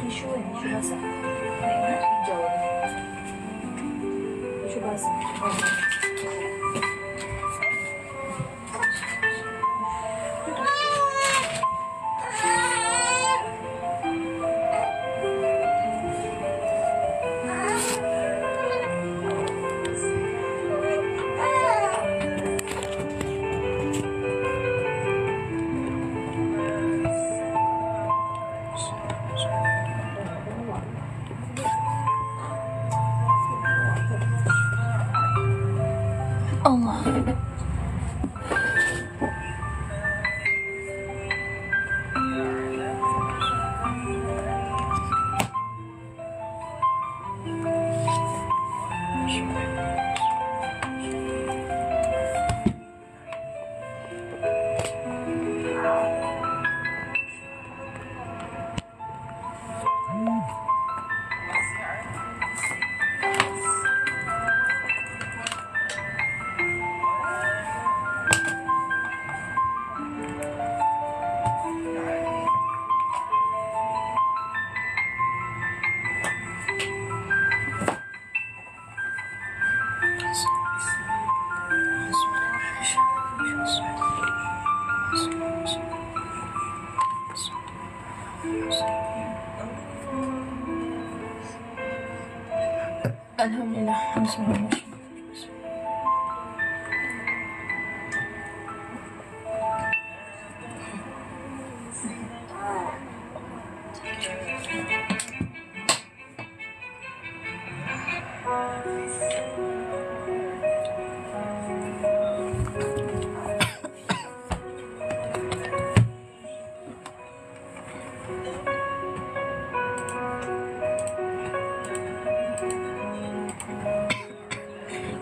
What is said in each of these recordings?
tisu kan, tisu basah. Baik mana? Hijau. Tisu basah. Allah. Alhamdulillah. Bismillah.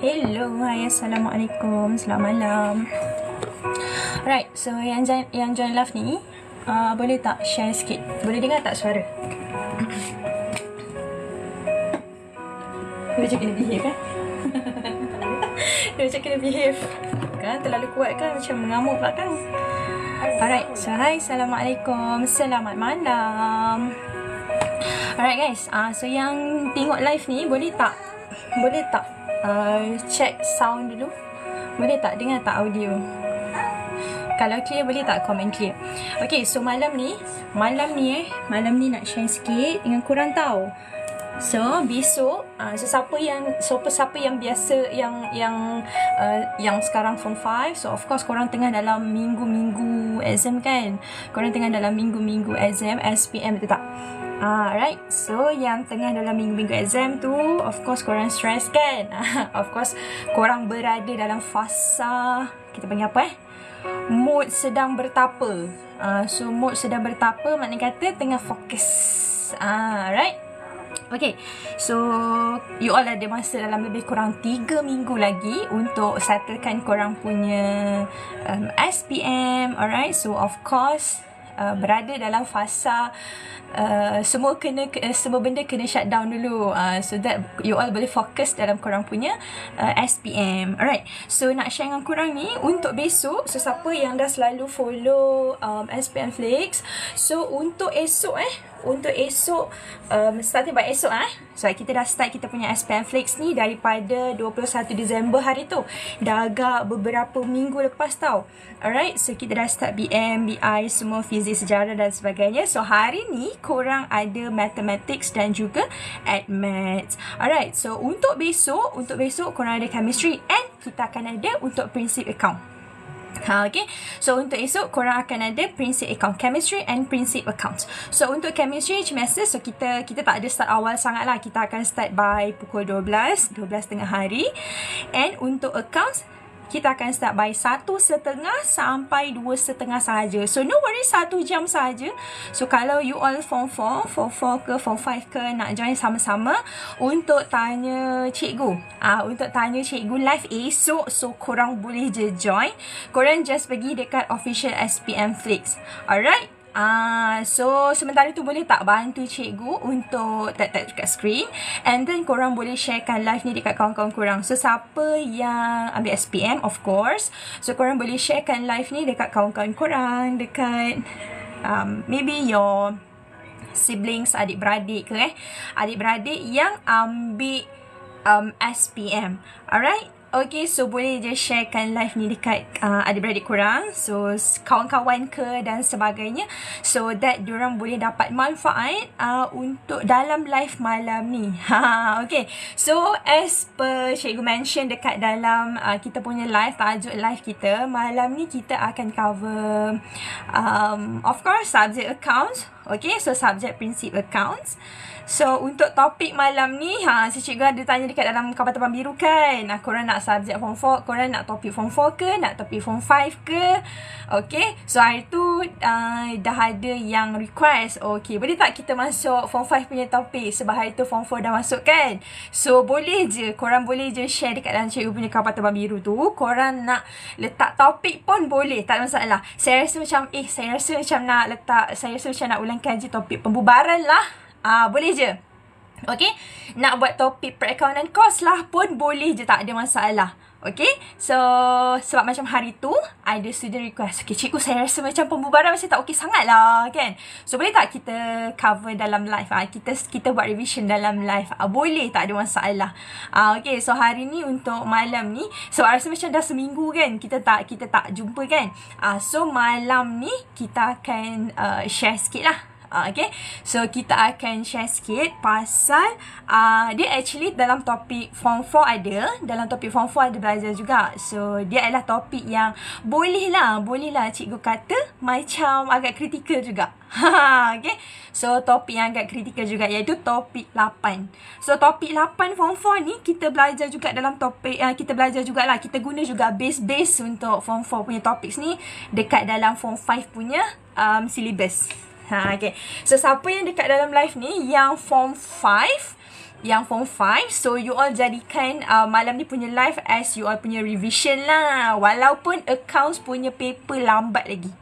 Hello, hai, assalamualaikum, selamat malam. Alright, so yang join live ni boleh tak share sikit? Boleh dengar tak suara? Dia macam kena behave kan? Dia macam kena behave kan? Terlalu kuat kan? Macam mengamuk pula kan? Alright, so hai, assalamualaikum, selamat malam. Alright guys, so yang tengok live ni boleh tak check sound dulu? Boleh tak dengar tak audio? Kalau clear boleh tak komen clear? Okay, so malam ni nak share sikit dengan korang tahu. So besok siapa yang biasa yang sekarang form 5, so of course korang tengah dalam minggu-minggu exam kan? Korang tengah dalam minggu-minggu exam SPM, betul tak? Right, so yang tengah dalam minggu-minggu exam tu, of course korang stress kan? Of course korang berada dalam fasa, kita panggil apa mood sedang bertapa. So mood sedang bertapa maknanya kata tengah fokus. Right. Okay, so you all ada masa dalam lebih kurang 3 minggu lagi untuk settlekan korang punya SPM. Alright, so of course berada dalam fasa semua benda kena shut down dulu, so that you all boleh fokus dalam korang punya SPM. Alright, so nak share dengan korang ni untuk besok. So siapa yang dah selalu follow SPM Flix, so untuk esok starting by esok so kita dah start kita punya SPM Flix ni daripada 21 Disember hari tu. Dah agak beberapa minggu lepas tau. Alright, so kita dah start BM, BI, semua fizik, sejarah dan sebagainya. So hari ni korang ada mathematics dan juga admaths. Alright, so untuk besok korang ada chemistry and kita akan ada untuk prinsip account. Okay, so untuk esok korang akan ada prinsip account, chemistry and prinsip account. So untuk chemistry macam biasa, so kita tak ada start awal sangat lah. Kita akan start by pukul 12 tengah hari. And untuk accounts kita akan start by 1:30 sampai 2:30 sahaja. So no worry, 1 jam sahaja. So kalau you all form 4 ke form 5 ke nak join sama-sama untuk tanya cikgu, untuk tanya cikgu live esok, so korang boleh je join. Korang just pergi dekat official SPM Flix. Alright. So sementara tu boleh tak bantu cikgu untuk tap dekat screen, and then korang boleh sharekan live ni dekat kawan-kawan korang. So siapa yang ambil SPM, of course, so korang boleh sharekan live ni dekat kawan-kawan korang, dekat maybe your siblings, adik-beradik ke adik-beradik yang ambil SPM. Alright. Okay, so boleh je sharekan live ni dekat adik-beradik korang. So, kawan-kawan ke dan sebagainya. So, that diorang boleh dapat manfaat untuk dalam live malam ni. Okay, so as per cikgu mention dekat dalam kita punya live, tajuk live kita, malam ni kita akan cover of course, subject accounts. Okay, so subject prinsip accounts. So, untuk topik malam ni, si cikgu ada tanya dekat dalam kapal terbang biru kan. Korang nak subjek form 4, korang nak topik form 4 ke, nak topik form 5 ke? Okay, so hari tu dah ada yang request. Okay, boleh tak kita masuk form 5 punya topik sebab hari tu form 4 dah masuk kan? So, boleh je, korang boleh je share dekat dalam cikgu punya kapal terbang biru tu. Korang nak letak topik pun boleh, tak ada masalah. Saya rasa macam, saya rasa macam nak ulang kaji topik pembubaran lah. Boleh je. Okay. Nak buat topik perakaunan kos lah pun boleh je. Tak ada masalah. Okay. So, sebab macam hari tu, ada student request. Okay, cikgu saya rasa macam pembubaran macam tak okay sangat lah. Kan? So, boleh tak kita cover dalam live? Kita buat revision dalam live. Boleh, tak ada masalah. Okay, so hari ni untuk malam ni. So, rasa macam dah seminggu kan. Kita tak jumpa kan. So, malam ni kita akan share sikit lah. Okay, so kita akan share sikit pasal dia actually dalam topik form 4 ada, dalam topik form 4 ada belajar juga. So dia adalah topik yang boleh lah cikgu kata macam agak kritikal juga. Okay, so topik yang agak kritikal juga iaitu topik 8. So topik 8 form 4 ni kita belajar juga dalam topik, kita belajar jugalah, kita guna juga base untuk form 4 punya topik ni dekat dalam form 5 punya syllabus. Okay. So, siapa yang dekat dalam live ni yang form 5, so you all jadikan malam ni punya live as you all punya revision lah. Walaupun accounts punya paper lambat lagi.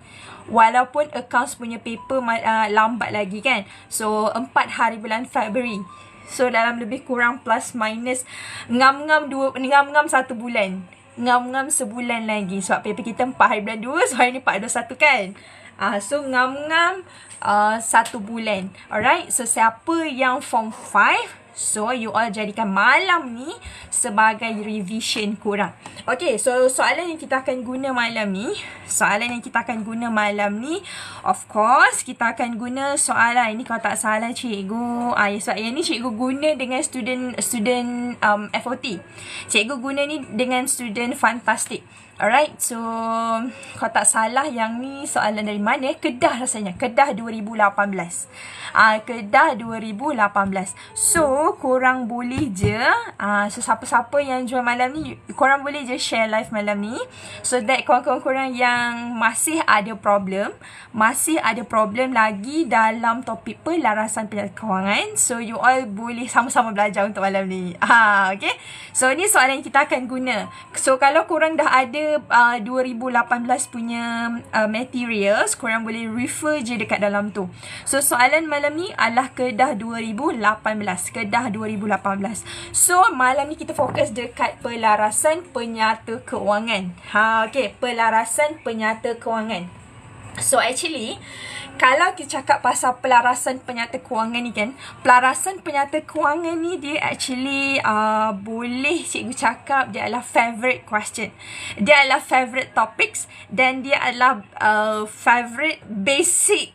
Lambat lagi kan. So, 4 hari bulan Februari. So, dalam lebih kurang plus minus ngam-ngam 1 bulan. Ngam-ngam sebulan lagi. Sebab paper kita 4 hari bulan 2. So, hari ni 4/21 kan. So, ngam-ngam 1 bulan. Alright. So, siapa yang form 5, so you all jadikan malam ni sebagai revision korang. Okay. So, soalan yang kita akan guna malam ni. Of course, kita akan guna soalan. Ini kalau tak salah cikgu. Yang ni cikgu guna dengan student FOT. Cikgu guna ni dengan student fantastic. Alright, so kalau tak salah yang ni soalan dari mana? Kedah rasanya. Kedah 2018. Kedah 2018. So, korang boleh je, so siapa-siapa yang join malam ni, korang boleh je share live malam ni. So that kawan-kawan korang yang masih ada problem lagi dalam topik pelarasan penyata kewangan. So, you all boleh sama-sama belajar untuk malam ni. Okay. So, ni soalan yang kita akan guna. So, kalau korang dah ada 2018 punya materials, korang boleh refer je dekat dalam tu. So, soalan malam ni adalah Kedah 2018. So, malam ni kita fokus dekat pelarasan penyata kewangan. Okay, pelarasan penyata kewangan. So, actually, kalau kita cakap pasal pelarasan penyata kewangan ni kan, pelarasan penyata kewangan ni dia actually boleh cikgu cakap dia adalah favorite question. Dia adalah favorite topics dan dia adalah favorite basic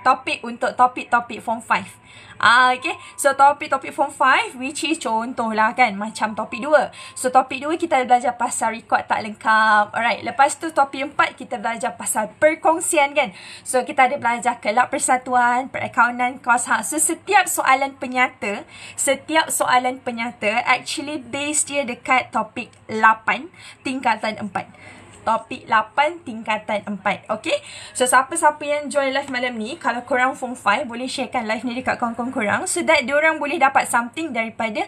topik untuk topik-topik form 5. Okay. So, topik-topik form 5 which is contohlah kan macam topik 2. So, topik 2 kita belajar pasal rekod tak lengkap. Alright. Lepas tu topik 4 kita belajar pasal perkongsian kan. So, kita ada belajar kelab persatuan, perakaunan kos. So, setiap soalan penyata actually base dia dekat topik 8 tingkatan 4. Topik 8 tingkatan 4. Okay. So, siapa-siapa yang join live malam ni, kalau korang form 5, boleh sharekan live ni dekat kawan-kawan korang so that diorang boleh dapat something daripada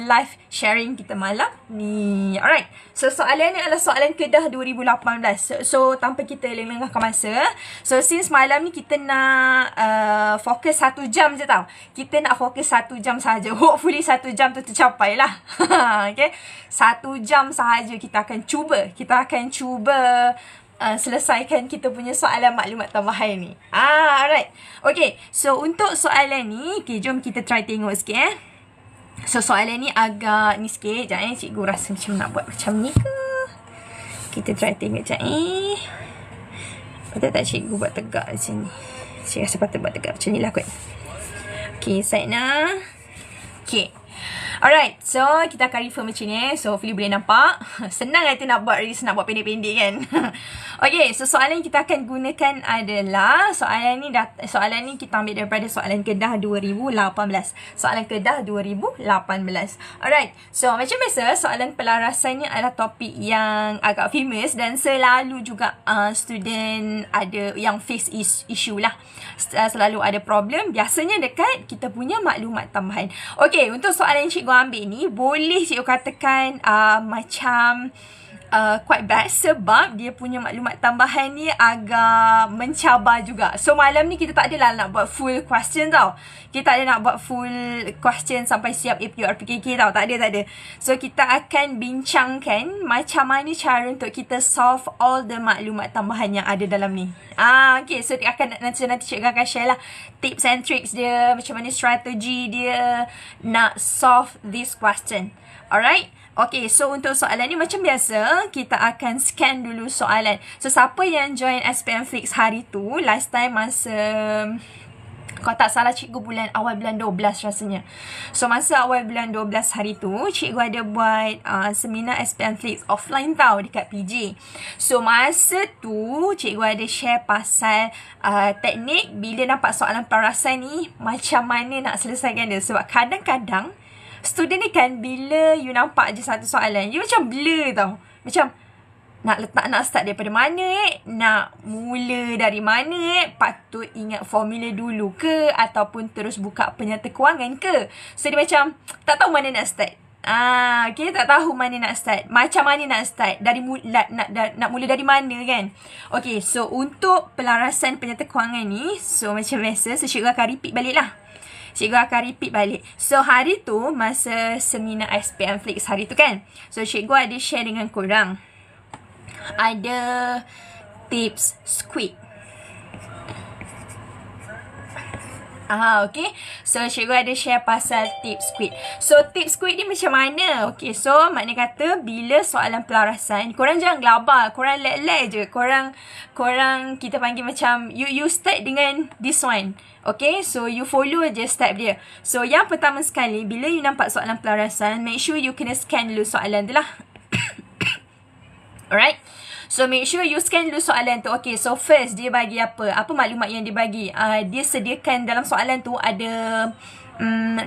live sharing kita malam ni. Alright. So, soalan ni adalah soalan Kedah 2018. So, tanpa kita lengahkan masa. So, since malam ni kita nak fokus 1 jam je tau. Kita nak fokus 1 jam sahaja. Hopefully 1 jam tu tercapai lah. Okay. 1 jam sahaja kita akan cuba selesaikan kita punya soalan maklumat tambahan ni. Alright. Okay, so untuk soalan ni, okay, jom kita try tengok sikit So soalan ni agak ni sikit. Sekejap cikgu rasa macam nak buat macam ni ke. Kita try tengok sekejap Patut tak cikgu buat tegak macam ni? Saya rasa patut buat tegak macam ni lah kot. Okay, Saidna. Okay. Alright, so kita akan refer macam ni. So hopefully boleh nampak. Senang kan tu nak buat nak buat pendek-pendek kan. Okay, so soalan yang kita akan gunakan adalah soalan ni kita ambil daripada soalan Kedah 2018. Soalan Kedah 2018. Alright, so macam biasa soalan pelarasan ni adalah topik yang agak famous dan selalu juga student ada yang face issue lah. Selalu ada problem biasanya dekat kita punya maklumat tambahan. Okay, untuk soalan yang cikgu ambil ni boleh cikgu katakan macam quite bad sebab dia punya maklumat tambahan ni agak mencabar juga. So malam ni kita tak adalah nak buat full question tau. Kita tak ada nak buat full question sampai siap APU RPKK tau. Tak ada. So kita akan bincangkan macam mana cara untuk kita solve all the maklumat tambahan yang ada dalam ni. Okay, so nanti cikgu akan share lah tips and tricks dia, macam mana strategi dia nak solve this question. Alright. Okay, so untuk soalan ni macam biasa, kita akan scan dulu soalan. So, siapa yang join SPM Flix hari tu, last time masa, kalau tak salah cikgu awal bulan 12 rasanya. So, masa awal bulan 12 hari tu, cikgu ada buat seminar SPM Flix offline tau dekat PJ. So, masa tu, cikgu ada share pasal teknik bila nampak soalan pelarasan ni, macam mana nak selesaikan dia. Sebab kadang-kadang, student ni kan bila you nampak je satu soalan, you macam blur tau. Macam nak start daripada mana nak mula dari mana patut ingat formula dulu ke ataupun terus buka penyata kewangan ke. So dia macam tak tahu mana nak start. Okay, tak tahu mana nak start. Macam mana nak start? Nak mula dari mana kan? Okay, so untuk pelarasan penyata kewangan ni, so macam biasa, so cikgu akan repeat balik lah. So hari tu masa seminar SPM Flix hari tu kan, so cikgu ada share dengan korang ada tips squid. Okay. So, cikgu ada share pasal tips squid. So, tips squid ni macam mana? Okay, so maknanya kata bila soalan pelarasan, korang jangan gelabah, korang let je. Korang kita panggil macam you start dengan this one. Okay, so you follow je step dia. So, yang pertama sekali bila you nampak soalan pelarasan, make sure you kena scan dulu soalan tu lah. Alright. So, make sure you scan dulu soalan tu. Okay, so first, dia bagi apa? Apa maklumat yang dia bagi? Dia sediakan dalam soalan tu ada...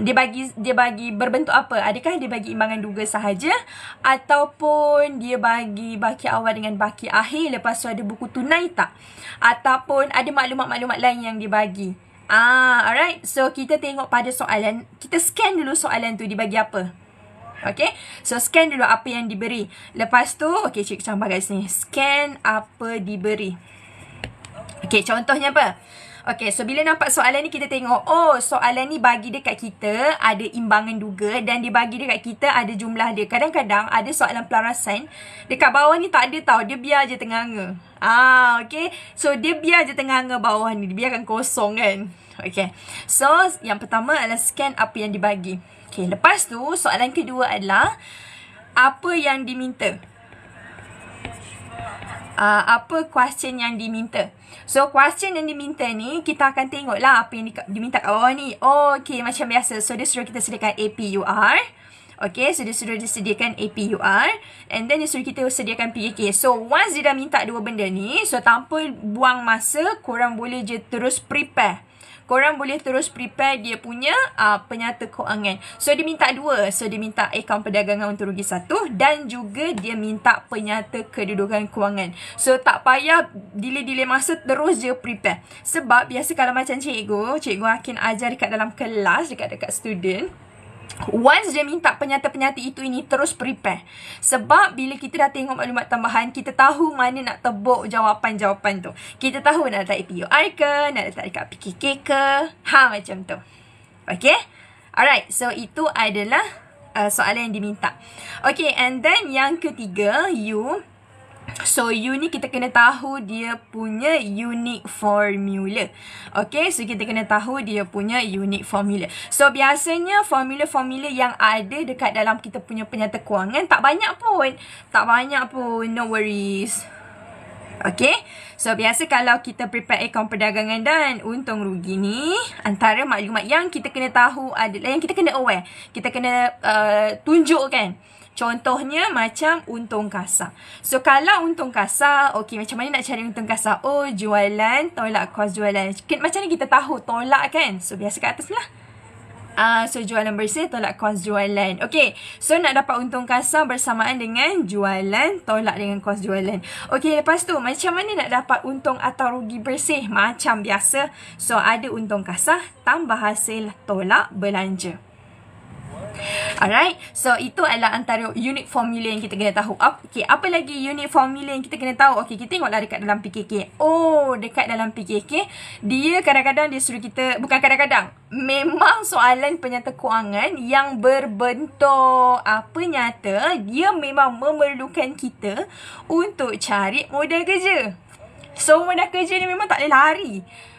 dia bagi berbentuk apa? Adakah dia bagi imbangan duga sahaja? Ataupun dia bagi baki awal dengan baki akhir, lepas tu ada buku tunai tak? Ataupun ada maklumat-maklumat lain yang dia bagi? Alright. So, kita tengok pada soalan. Kita scan dulu soalan tu, dia bagi apa? Okay, so scan dulu apa yang diberi. Lepas tu, okay, cikgu campur kat sini. Scan apa diberi. Okay, contohnya apa? Okay, so bila nampak soalan ni kita tengok, oh soalan ni bagi dekat kita ada imbangan duga dan dia bagi dekat kita ada jumlah dia. Kadang-kadang ada soalan pelarasan dekat bawah ni tak ada tau, dia biar je tenganga. Okay, so dia biar je tenganga bawah ni, dia biarkan kosong kan. Okay, so yang pertama adalah scan apa yang dibagi. Okay, lepas tu soalan kedua adalah apa yang diminta. Apa question yang diminta. So, question yang diminta ni, kita akan tengok lah apa yang diminta kat bawah ni. Oh, okay, macam biasa. So, dia suruh kita sediakan APUR. Okay, so dia suruh disediakan APUR. And then, dia suruh kita sediakan PKK. So, once dia dah minta dua benda ni, so tanpa buang masa, korang boleh je terus prepare. Korang boleh terus prepare dia punya penyata kewangan. So, dia minta dua. So, dia minta akaun perdagangan untung rugi 1 dan juga dia minta penyata kedudukan kewangan. So, tak payah delay masa, terus je prepare. Sebab, biasa kalau macam cikgu akan ajar dekat dalam kelas, dekat student. Once dia minta penyata-penyata itu ini, terus prepare. Sebab bila kita dah tengok maklumat tambahan, kita tahu mana nak tebuk jawapan-jawapan tu. Kita tahu nak letak APUR ke, nak letak dekat PKK ke. Macam tu. Okay? Alright, so itu adalah soalan yang diminta. Okay, and then yang ketiga, you So, U ni kita kena tahu dia punya unique formula. Okay, so kita kena tahu dia punya unique formula. So, biasanya formula-formula yang ada dekat dalam kita punya penyata kewangan tak banyak pun. Tak banyak pun, no worries. Okay, so biasa kalau kita prepare akaun perdagangan dan untung rugi ni, antara maklumat yang kita kena tahu adalah, yang kita kena aware, kita kena tunjukkan. Contohnya macam untung kasar. So kalau untung kasar, okay, macam mana nak cari untung kasar? Oh, jualan tolak kos jualan. Macam mana kita tahu tolak kan? So biasa kat atas lah. So jualan bersih tolak kos jualan. Okay, so nak dapat untung kasar bersamaan dengan jualan tolak dengan kos jualan. Okay, lepas tu macam mana nak dapat untung atau rugi bersih? Macam biasa. So ada untung kasar tambah hasil tolak belanja. Alright, so itu adalah antara unit formula yang kita kena tahu. Okay, apa lagi unit formula yang kita kena tahu? Okay, kita tengoklah dekat dalam PKK. Oh, dekat dalam PKK, dia kadang-kadang dia suruh kita, bukan kadang-kadang, memang soalan penyata kewangan yang berbentuk apa nyata, dia memang memerlukan kita untuk cari modal kerja. So, modal kerja ni memang tak boleh lari.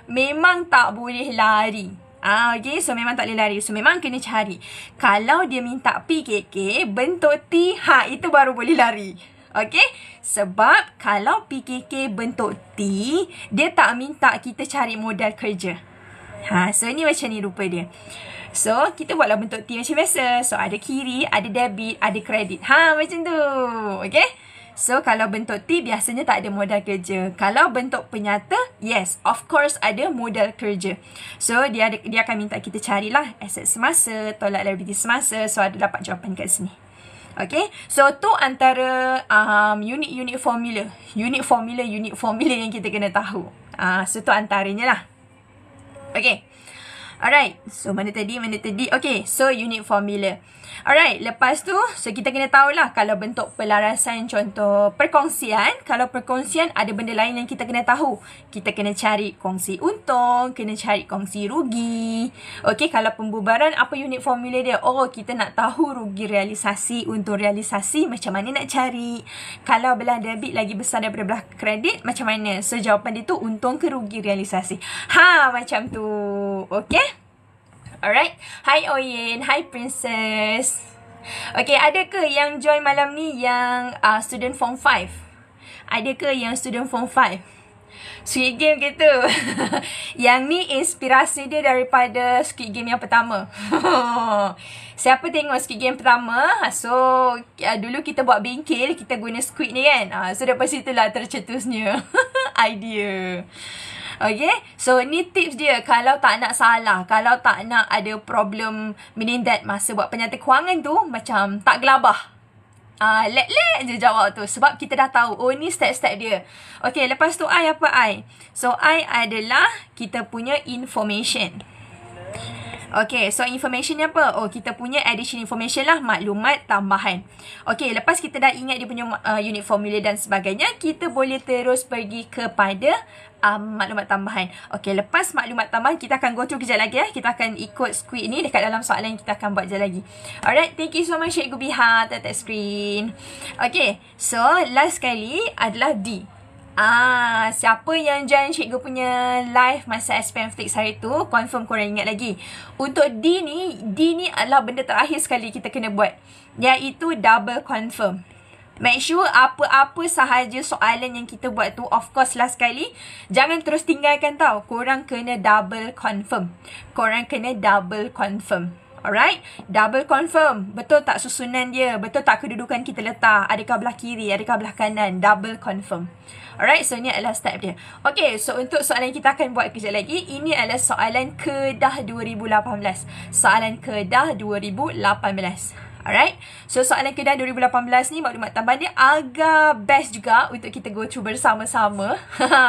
Memang tak boleh lari. Okay, so memang tak boleh lari. So memang kena cari. Kalau dia minta PKK bentuk T, itu baru boleh lari. Okay, sebab kalau PKK bentuk T, dia tak minta kita cari modal kerja. So ni macam ni rupa dia. So kita buatlah bentuk T macam biasa. So ada kiri, ada debit, ada kredit. Macam tu. Okay, so kalau bentuk T biasanya tak ada modal kerja. Kalau bentuk penyata, yes, of course ada modal kerja. So dia akan minta kita carilah aset semasa, tolak liability semasa. So ada dapat jawapan kat sini. Okay, so tu antara unit formula. Unit formula yang kita kena tahu. So tu antaranya lah. Okay, alright, so mana tadi? Okay, so unit formula. Alright, lepas tu, so kita kena tahulah kalau bentuk pelarasan, contoh perkongsian. Kalau perkongsian, ada benda lain yang kita kena tahu. Kita kena cari kongsi untung, kena cari kongsi rugi. Okay, kalau pembubaran, apa unit formula dia? Oh, kita nak tahu rugi realisasi, untung realisasi, macam mana nak cari. Kalau belah debit lagi besar daripada belah kredit, macam mana? So, jawapan dia tu untung ke rugi realisasi. Macam tu. Okay? Alright. Hi Oyen. Hi Princess. Okay, ada ke yang join malam ni yang student form 5? Ada ke yang student form 5? Squid Game gitu. Yang ni inspirasi dia daripada Squid Game yang pertama. Siapa tengok Squid Game pertama? So, dulu kita buat bengkel, kita guna squid ni kan. So, daripada situlah tercetusnya idea. Okay, so ni tips dia kalau tak nak salah, kalau tak nak ada problem, meaning that masa buat penyata kewangan tu macam tak gelabah. Let je jawab tu sebab kita dah tahu, oh ni step-step dia. Okay, lepas tu I apa I? So I adalah kita punya information. Okay, so information ni apa? Oh, kita punya addition information lah, maklumat tambahan. Okay, lepas kita dah ingat dia punya unit formula dan sebagainya, kita boleh terus pergi kepada maklumat tambahan. Okay, lepas maklumat tambahan, kita akan go through kejap lagi ya. Kita akan ikut squid ni dekat dalam soalan yang kita akan buat kejap lagi. Alright, thank you so much Cikgu Biha, tap screen. Okay, so last sekali adalah D. Siapa yang join cikgu punya live masa SPM Flix hari tu, confirm korang ingat lagi. Untuk D ni adalah benda terakhir sekali kita kena buat, iaitu double confirm. Make sure apa-apa sahaja soalan yang kita buat tu, of course last sekali, jangan terus tinggalkan tau. Korang kena double confirm. Alright, double confirm. Betul tak susunan dia? Betul tak kedudukan kita letak? Adakah belah kiri? Adakah belah kanan? Double confirm. Alright, so ni adalah step dia. Okay, so untuk soalan yang kita akan buat kejap lagi, ini adalah soalan Kedah 2018. Soalan Kedah 2018. Alright, so soalan Kedah 2018 ni maklumat tambahan dia agak best juga untuk kita go through bersama-sama.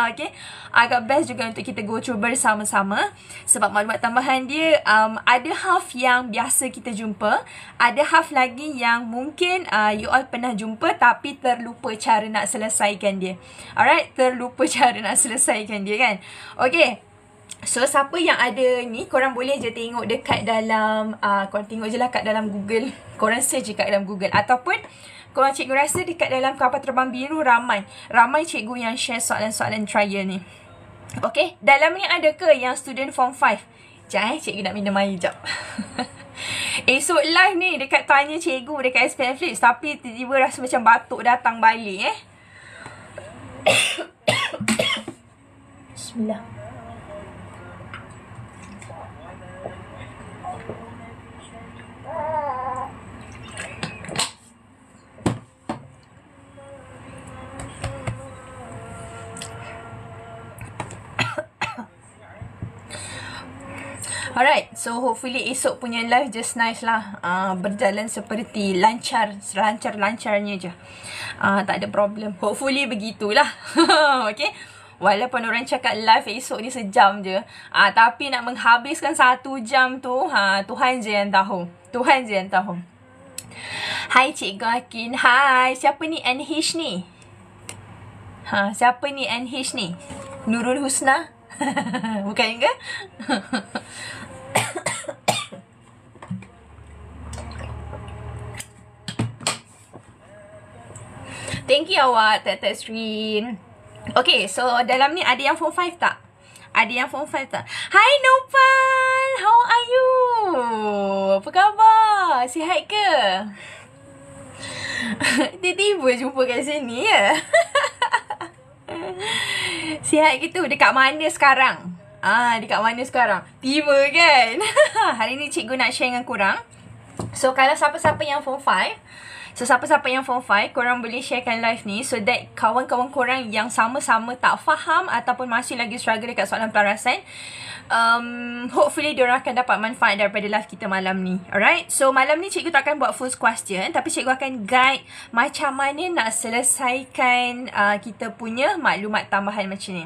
Okay, agak best juga untuk kita go through bersama-sama. Sebab maklumat tambahan dia ada half yang biasa kita jumpa, ada half lagi yang mungkin you all pernah jumpa tapi terlupa cara nak selesaikan dia. Alright, terlupa cara nak selesaikan dia kan. Okay, so siapa yang ada ni, korang boleh je tengok dekat dalam korang tengok je lah kat dalam Google. Korang search je kat dalam Google, ataupun Korang cikgu rasa dekat dalam kapal terbang biru ramai cikgu yang share soalan-soalan trial ni. Okay, dalam ni ada ke yang student form 5? Sekejap cikgu nak minum air sekejap. Esok live ni dekat tanya cikgu dekat SPM Flip, tapi tiba-tiba rasa macam batuk datang balik Bismillah. Alright, so hopefully esok punya live just nice lah. Berjalan seperti lancar-lancarnya je. Tak ada problem. Hopefully begitulah. Okay. Walaupun orang cakap live esok ni sejam je. Tapi nak menghabiskan 1 jam tu, Tuhan je yang tahu. Tuhan je yang tahu. Hai Cikgu Akin. Hai. Siapa ni NH ni? Siapa ni NH ni? Nurul Husna? Bukan ke? Thank you awak, Tek Screen. Okay, so dalam ni ada yang form 5 tak? Ada yang form 5 tak? Hai Nopal, how are you? Apa khabar? Sihat ke? Tiba-tiba jumpa kat sini ya? Sihat gitu. Dekat mana sekarang? Dekat mana sekarang? Tiba kan? Hari ni cikgu nak share dengan korang. So kalau siapa-siapa yang form 5, korang boleh sharekan live ni so that kawan-kawan korang yang sama-sama tak faham ataupun masih lagi struggle dekat soalan pelarasan, hopefully diorang akan dapat manfaat daripada live kita malam ni. Alright, so malam ni cikgu tak akan buat full question, tapi cikgu akan guide macam mana nak selesaikan kita punya maklumat tambahan macam ni.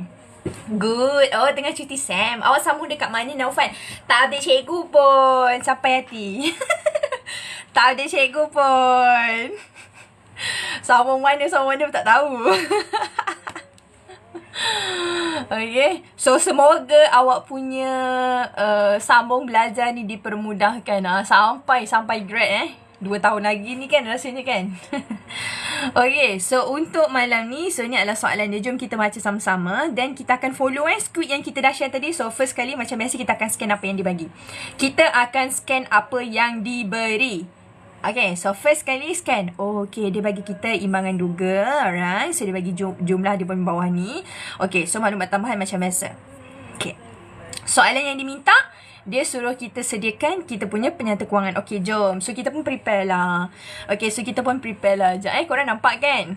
Good. Oh, tengah cuti Sam. Awak sambung dekat mana Naufal? Tak update cikgu pun. Sampai hati. Tak update cikgu pun. Sambung mana pun tak tahu. Okay. So, semoga awak punya sambung belajar ni dipermudahkan. Sampai grad 2 tahun lagi ni kan rasanya kan. Okay, so untuk malam ni, so ni adalah soalan dia. Jom kita baca sama-sama. Dan kita akan follow script yang kita dah share tadi. So first kali macam biasa kita akan scan apa yang dibagi. Kita akan scan apa yang diberi. Okay, so first kali scan. Oh, okay, dia bagi kita imbangan duga. Alright, so dia bagi jumlah di bawah ni. Okay, so maklumat tambahan macam biasa. Okay, soalan yang diminta, dia suruh kita sediakan kita punya penyata kewangan. Okay, jom. So, kita pun prepare lah. Okay, so kita pun prepare lah. Sekejap korang nampak kan?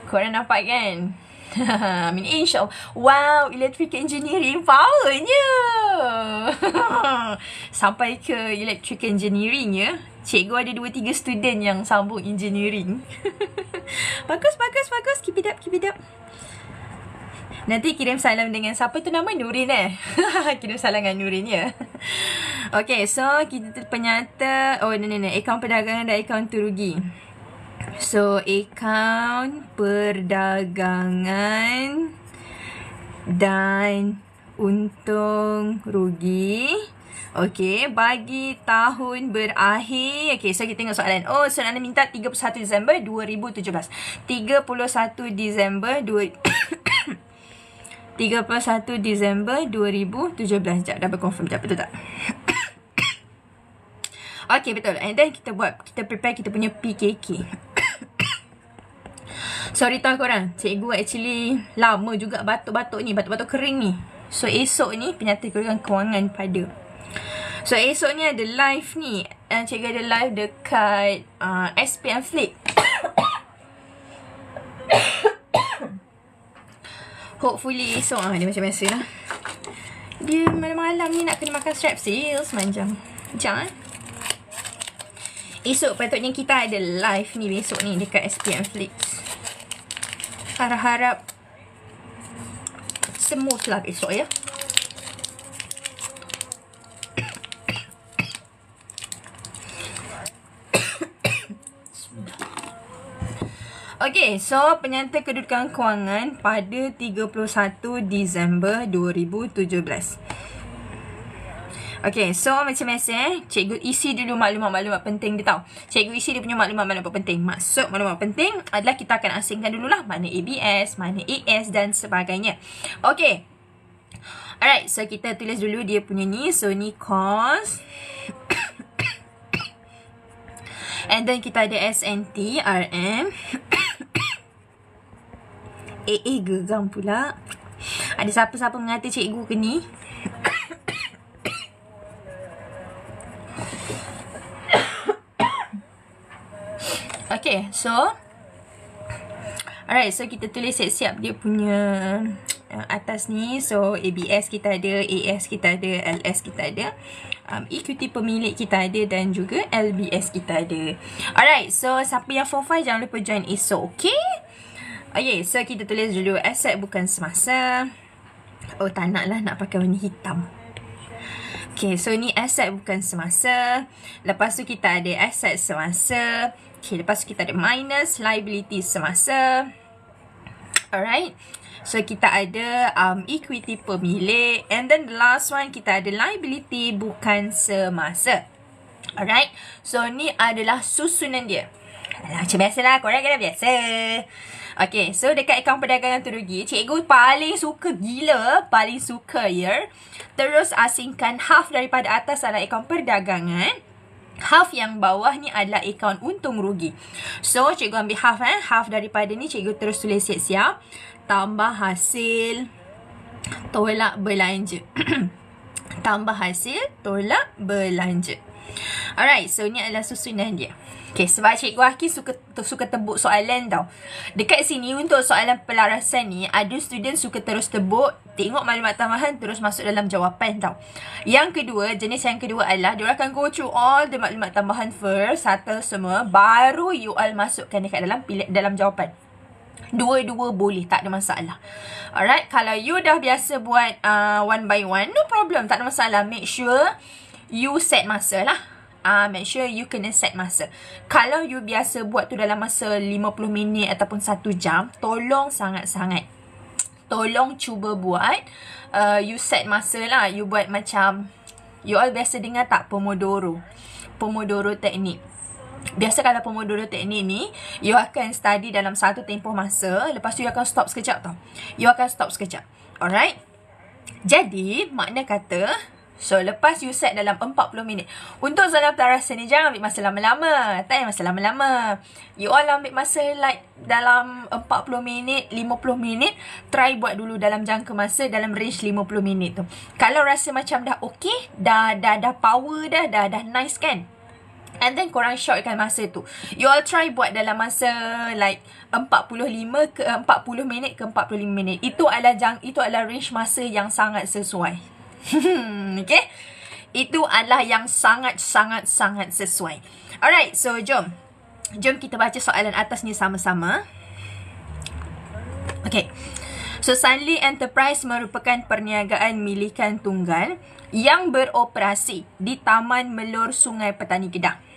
Korang nampak kan? Amin, insyaAllah. Wow, electric engineering powernya. Sampai ke electric engineering ya. Cikgu ada 2-3 student yang sambung engineering. Bagus. Keep it up. Nanti kirim salam dengan siapa tu nama? Nurin kirim salam dengan Nurin ya. Okay, so kita penyata. Oh, ni. Akaun perdagangan dan akaun terugi. So, akaun perdagangan dan untung rugi. Okay, bagi tahun berakhir. Okay, so kita tengok soalan. Oh, soalan minta 31 Disember 2017. 31 Disember 31 Disember 2017. Sekejap, double confirm. Sekejap, betul tak? Okay, betul. And then kita prepare kita punya PKK. Sorry tahu korang. Cikgu actually lama juga batuk-batuk ni. Batuk-batuk kering ni. So, esok ni penyata kewangan pada. So, esok ni ada live ni. Cikgu ada live dekat SPM Flip. Hopefully esok dia macam biasa lah. Dia malam-malam ni nak kena makan strepsils macam. Jangan. Esok patutnya kita ada live ni besok ni dekat SPM Flix. Harap-harap smooth lah besok ya. Okay, so penyata kedudukan kewangan pada 31 Disember 2017. Okay, so macam biasa cikgu isi dulu maklumat-maklumat penting dia tau. Cikgu isi dia punya maklumat-maklumat penting. Maksud maklumat penting adalah kita akan asingkan dululah mana ABS, mana AS dan sebagainya. Okay. Alright, so kita tulis dulu dia punya ni. So ni cost. And then kita ada SNT, RM. AA gegang pula. Ada siapa-siapa mengata cikgu ke ni? Okay, so alright, so kita tulis siap-siap dia punya atas ni. So ABS kita ada, AS kita ada, LS kita ada, equity pemilik kita ada dan juga LBS kita ada. Alright, so siapa yang form 5 jangan lupa join esok, okay? Okay, so kita tulis dulu aset bukan semasa. Oh, tak nak lah, nak pakai warna hitam. Okay, so ni aset bukan semasa. Lepas tu kita ada aset semasa. Okay, lepas tu kita ada minus liability semasa. Alright. So, kita ada equity pemilik. And then the last one, kita ada liability bukan semasa. Alright. So, ni adalah susunan dia. Alah, macam biasalah. Korang kan dah biasa. Okay, so dekat akaun perdagangan terugi, cikgu paling suka gila, paling suka ya. Terus asingkan half daripada atas adalah akaun perdagangan. Half yang bawah ni adalah akaun untung rugi. So, cikgu ambil half half daripada ni cikgu terus tulis siap-siap. Tambah hasil, tolak belanja. Tambah hasil, tolak belanja. Alright, so ni adalah susunan dia. Okay, sebab cikgu Hakim suka tebuk soalan tau. Dekat sini untuk soalan pelarasan ni, ada student suka terus tebuk, tengok maklumat tambahan terus masuk dalam jawapan tau. Yang kedua, jenis yang kedua adalah diorang akan go through all the maklumat tambahan first, settle semua, baru you all masukkan dekat dalam jawapan. Dua-dua boleh, tak ada masalah. Alright, kalau you dah biasa buat one by one, no problem, tak ada masalah. Make sure you set masa lah. Make sure you kena set masa. Kalau you biasa buat tu dalam masa 50 minit ataupun 1 jam, tolong sangat-sangat, tolong cuba buat you set masa lah. You buat macam, you all biasa dengar tak Pomodoro teknik. Biasa kalau Pomodoro teknik ni, you akan study dalam satu tempoh masa, lepas tu you akan stop sekejap tau. You akan stop sekejap. Alright. Jadi, makna kata, so, lepas you set dalam 40 minit. Untuk soalan pelarasan ni, jangan ambil masa lama-lama. Tak payah masa lama-lama. You all ambil masa like dalam 40 minit, 50 minit. Try buat dulu dalam jangka masa, dalam range 50 minit tu. Kalau rasa macam dah okay, dah power dah nice kan? And then korang shortkan masa tu. You all try buat dalam masa like 40 minit ke 45 minit. Itu adalah range masa yang sangat sesuai. Okay, itu adalah yang sangat-sangat sesuai. Alright, so jom kita baca soalan atas ni sama-sama. Okay, so Sunly Enterprise merupakan perniagaan milikan tunggal yang beroperasi di Taman Melur Sungai Petani Kedah.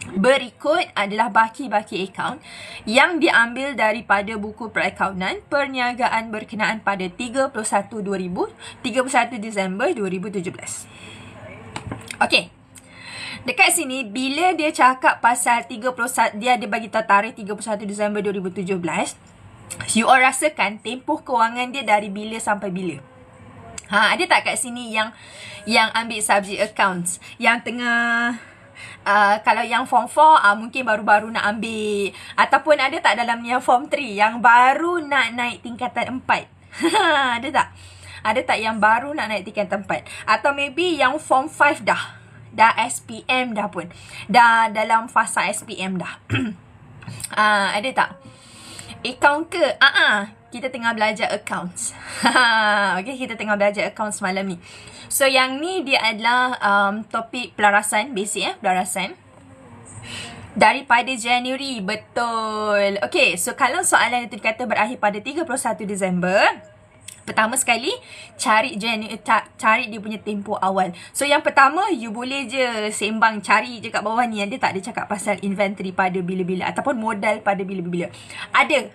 Berikut adalah baki-baki akaun yang diambil daripada buku perakaunan perniagaan berkenaan pada 31 Disember 2017. Okey. Dekat sini, bila dia cakap pasal 31, dia ada bagi tahu tarikh 31 Disember 2017, you all rasakan tempoh kewangan dia dari bila sampai bila? Ada tak kat sini yang ambil subject accounts, yang tengah kalau yang form 4 mungkin baru-baru nak ambil, ataupun ada tak dalam yang form 3 yang baru nak naik tingkatan 4? Ada tak? Ada tak yang baru nak naik tingkatan 4? Atau maybe yang form 5 dah SPM dah pun. Dah dalam fasa SPM dah. Ada tak? Account ke? Kita tengah belajar accounts. Okay, kita tengah belajar accounts malam ni. So, yang ni dia adalah topik pelarasan, basic pelarasan. Daripada Januari, betul. Okay, so kalau soalan itu dikata berakhir pada 31 Disember, pertama sekali, cari dia punya tempoh awal. So, yang pertama, you boleh je sembang cari je kat bawah ni. Dia tak ada cakap pasal inventory pada bila-bila ataupun modal pada bila-bila. Ada.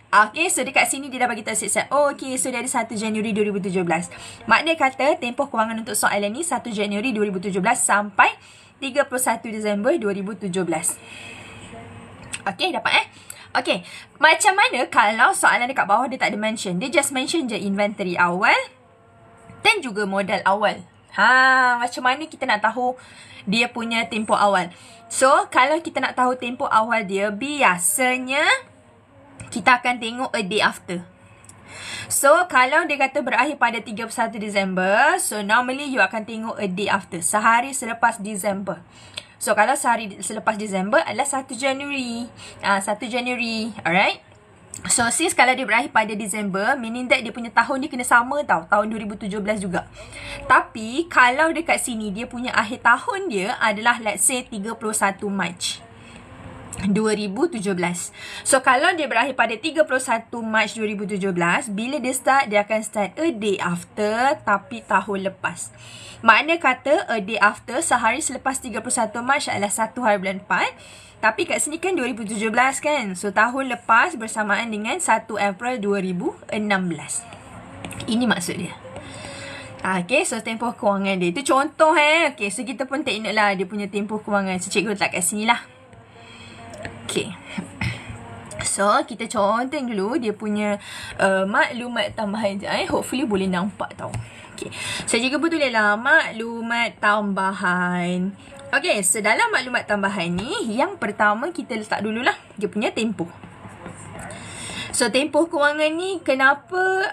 Okay, so dekat sini dia dah bagi tahu siap-siap. Oh, okay, so dia ada 1 Januari 2017. Makna kata tempoh kewangan untuk soalan ni 1 Januari 2017 sampai 31 Disember 2017. Okay, dapat Okay, macam mana kalau soalan dekat bawah dia tak ada mention? Dia just mention je inventory awal dan juga modal awal. Macam mana kita nak tahu dia punya tempoh awal? So, kalau kita nak tahu tempoh awal dia, biasanya kita akan tengok a day after. So, kalau dia kata berakhir pada 31 Disember, so normally you akan tengok a day after. Sehari selepas Disember. So, kalau sehari selepas Disember adalah 1 Januari. 1 Januari. Alright? So, since kalau dia berakhir pada Disember, meaning that dia punya tahun dia kena sama tau. Tahun 2017 juga. Tapi, kalau dekat sini, dia punya akhir tahun dia adalah let's say 31 Mac 2017. So, kalau dia berakhir pada 31 Mac 2017, bila dia start, dia akan start a day after tapi tahun lepas. Makna kata a day after, sehari selepas 31 Mac adalah 1 hari bulan 4. Tapi kat sini kan 2017 kan. So, tahun lepas bersamaan dengan 1 April 2016. Ini maksud dia. Okay, so tempoh kewangan dia. Itu contoh Okay, so kita pun take note lah dia punya tempoh kewangan. So, cikgu letak kat sini lah. Okay. So, kita contoh dulu dia punya maklumat tambahan je. Hopefully boleh nampak tau. Okay. So, cikgu pun tulis lah maklumat tambahan. Okay, so dalam maklumat tambahan ni, yang pertama kita letak dululah dia punya tempoh. So, tempoh kewangan ni kenapa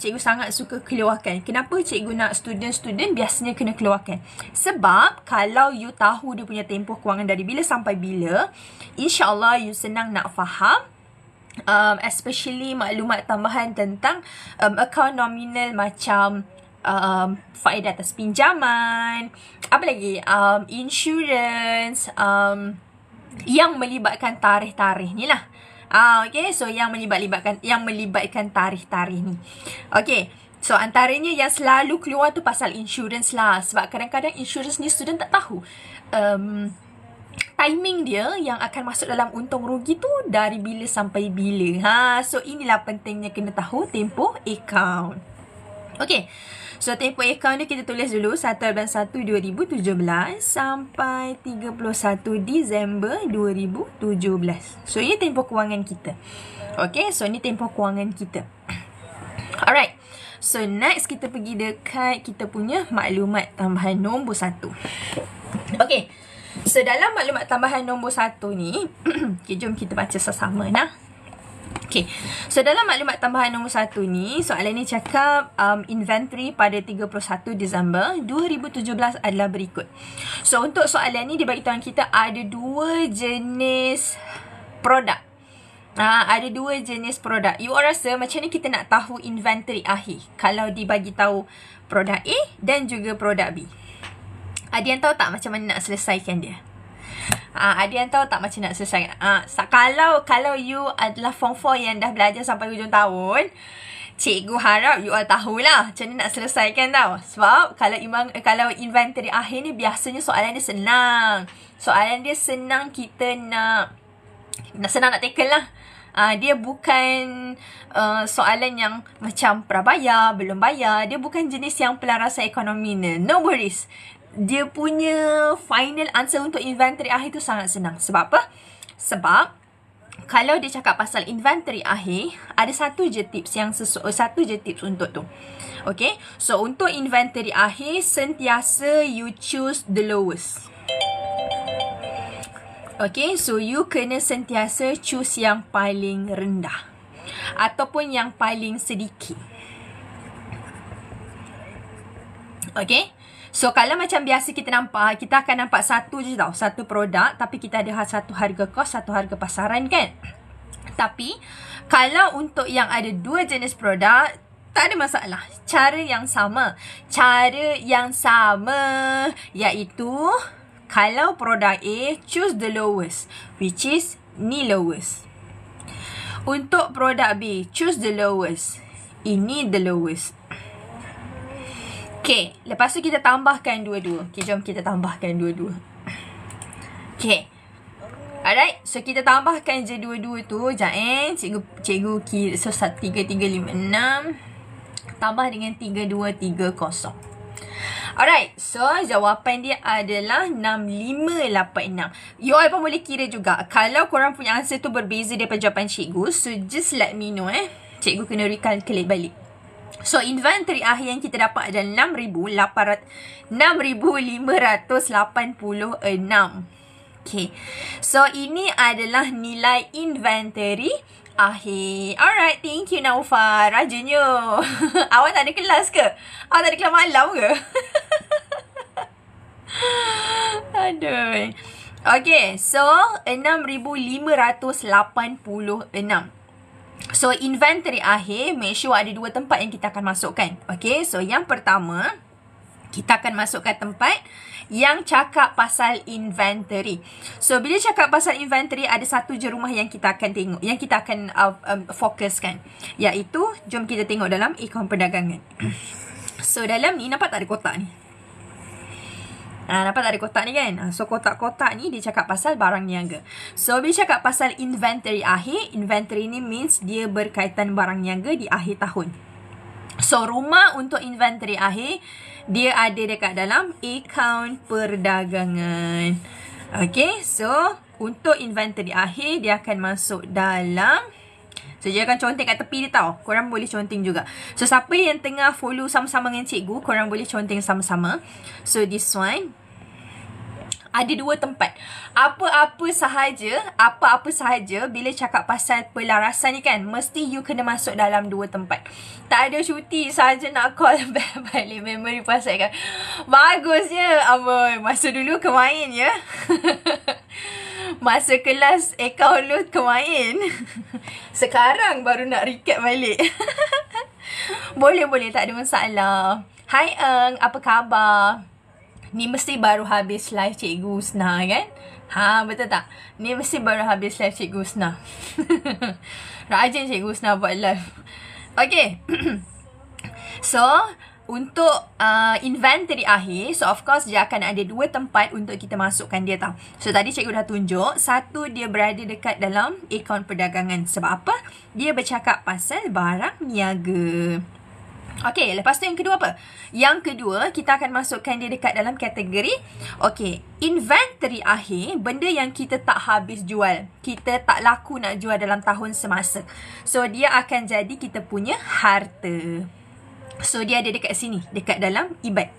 cikgu sangat suka keluarkan? Kenapa cikgu nak student-student biasanya kena keluarkan? Sebab kalau you tahu dia punya tempoh kewangan dari bila sampai bila, insyaAllah you senang nak faham. Especially maklumat tambahan tentang account nominal macam faedah atas pinjaman, apa lagi, insurance, yang melibatkan tarikh-tarikh ni lah. Okay, so yang melibatkan tarikh-tarikh ni. Okay, so antaranya yang selalu keluar tu pasal insurance lah. Sebab kadang-kadang insurance ni student tak tahu timing dia yang akan masuk dalam untung rugi tu dari bila sampai bila. So inilah pentingnya kena tahu tempoh account. Okay, so tempoh account ni kita tulis dulu 1 bulan 1 2017 sampai 31 Disember 2017. So ini tempoh kewangan kita. Okay, so ini tempoh kewangan kita. Alright, so next kita pergi dekat kita punya maklumat tambahan nombor 1. Okay, so dalam maklumat tambahan nombor 1 ni okay, jom kita baca sama-sama nah. Okay, so dalam maklumat tambahan nombor 1 ni, soalan ni cakap inventory pada 31 Disember 2017 adalah berikut. So, untuk soalan ni dia bagi tahu kita ada 2 jenis produk. Ada 2 jenis produk. You all rasa macam ni kita nak tahu inventory akhir kalau dibagi tahu produk A dan juga produk B? Ada yang tahu tak macam mana nak selesaikan dia? Ada yang tahu tak macam nak selesaikan? Kalau you adalah form 4 yang dah belajar sampai hujung tahun, cikgu harap you all tahulah macam mana nak selesaikan tau. Sebab kalau inventory akhir ni biasanya soalan dia senang. Soalan dia senang, kita nak tackle lah. Dia bukan soalan yang macam prabayar, belum bayar. Dia bukan jenis yang pelarasan ekonomi ni. No worries. Dia punya final answer untuk inventory akhir tu sangat senang. Sebab apa? Sebab kalau dia cakap pasal inventory akhir, ada satu je tips untuk tu. Okay? So, untuk inventory akhir, sentiasa you choose the lowest. Okay? So, you kena sentiasa choose yang paling rendah. Ataupun yang paling sedikit. Okay? So, kalau macam biasa kita akan nampak satu je tau. Satu produk. Tapi kita ada satu harga kos, satu harga pasaran kan. Tapi, kalau untuk yang ada 2 jenis produk, tak ada masalah. Cara yang sama. Iaitu, kalau produk A, choose the lowest. Which is, ni lowest. Untuk produk B, choose the lowest. Ini the lowest. Okay, lepas tu kita tambahkan dua-dua. Okay, jom kita tambahkan dua-dua. Okay. Alright, so kita tambahkan je dua-dua tu. Sekejap Cikgu kira. So 3356 tambah dengan 3230. Alright, so jawapan dia adalah 6586. You all pun boleh kira juga. Kalau korang punya answer tu berbeza daripada jawapan cikgu, so just let me know Cikgu kena recalculate balik. So inventory akhir yang kita dapat adalah 6586. Okay, so ini adalah nilai inventory akhir. Alright, thank you Naufal. Rajanya. Awak tak ada kelas ke? Awak tak ada kelas malam ke? Aduh. Okay, so 6586. So inventory akhir, make sure ada dua tempat yang kita akan masukkan. Okay, so yang pertama, kita akan masukkan tempat yang cakap pasal inventory. So, bila cakap pasal inventory, ada satu je rumah yang kita akan tengok, yang kita akan fokuskan. Iaitu, jom kita tengok dalam akaun perdagangan. So, dalam ni, nampak tak ada kotak ni? Nampak tak ada kotak ni kan? So, kotak-kotak ni dia cakap pasal barang niaga. So, bila cakap pasal inventory akhir, inventory ni means dia berkaitan barang niaga di akhir tahun. So, rumah untuk inventory akhir, dia ada dekat dalam akaun perdagangan. Okay, so untuk inventory akhir, dia akan masuk dalam... So, dia akan conteng kat tepi dia tau. Korang boleh conteng juga. So, siapa yang tengah follow sama-sama dengan cikgu, korang boleh conteng sama-sama. So, this one. Ada dua tempat. Apa-apa sahaja bila cakap pasal pelarasan ni kan, mesti you kena masuk dalam dua tempat. Tak ada cuti sahaja nak call balik memory pasal kan. Bagusnya. Aboy, masa dulu kemain ya. Masa kelas account lu kemain. Sekarang baru nak recap balik. Boleh, tak ada masalah. Hai Eng, apa khabar? Ni mesti baru habis live Cikgu Husna kan? Betul tak? Ni mesti baru habis live Cikgu Husna. Rajin Cikgu Husna buat live. Okay. So, untuk inventory akhir, so of course dia akan ada dua tempat untuk kita masukkan dia tau. So, tadi cikgu dah tunjuk. Satu, dia berada dekat dalam akaun perdagangan. Sebab apa? Dia bercakap pasal barang niaga. Okay, lepas tu yang kedua apa? Yang kedua, kita akan masukkan dia dekat dalam kategori, okay, inventory akhir, benda yang kita tak habis jual. Kita tak laku nak jual dalam tahun semasa. So, dia akan jadi kita punya harta. So, dia ada dekat sini, dekat dalam IBAT.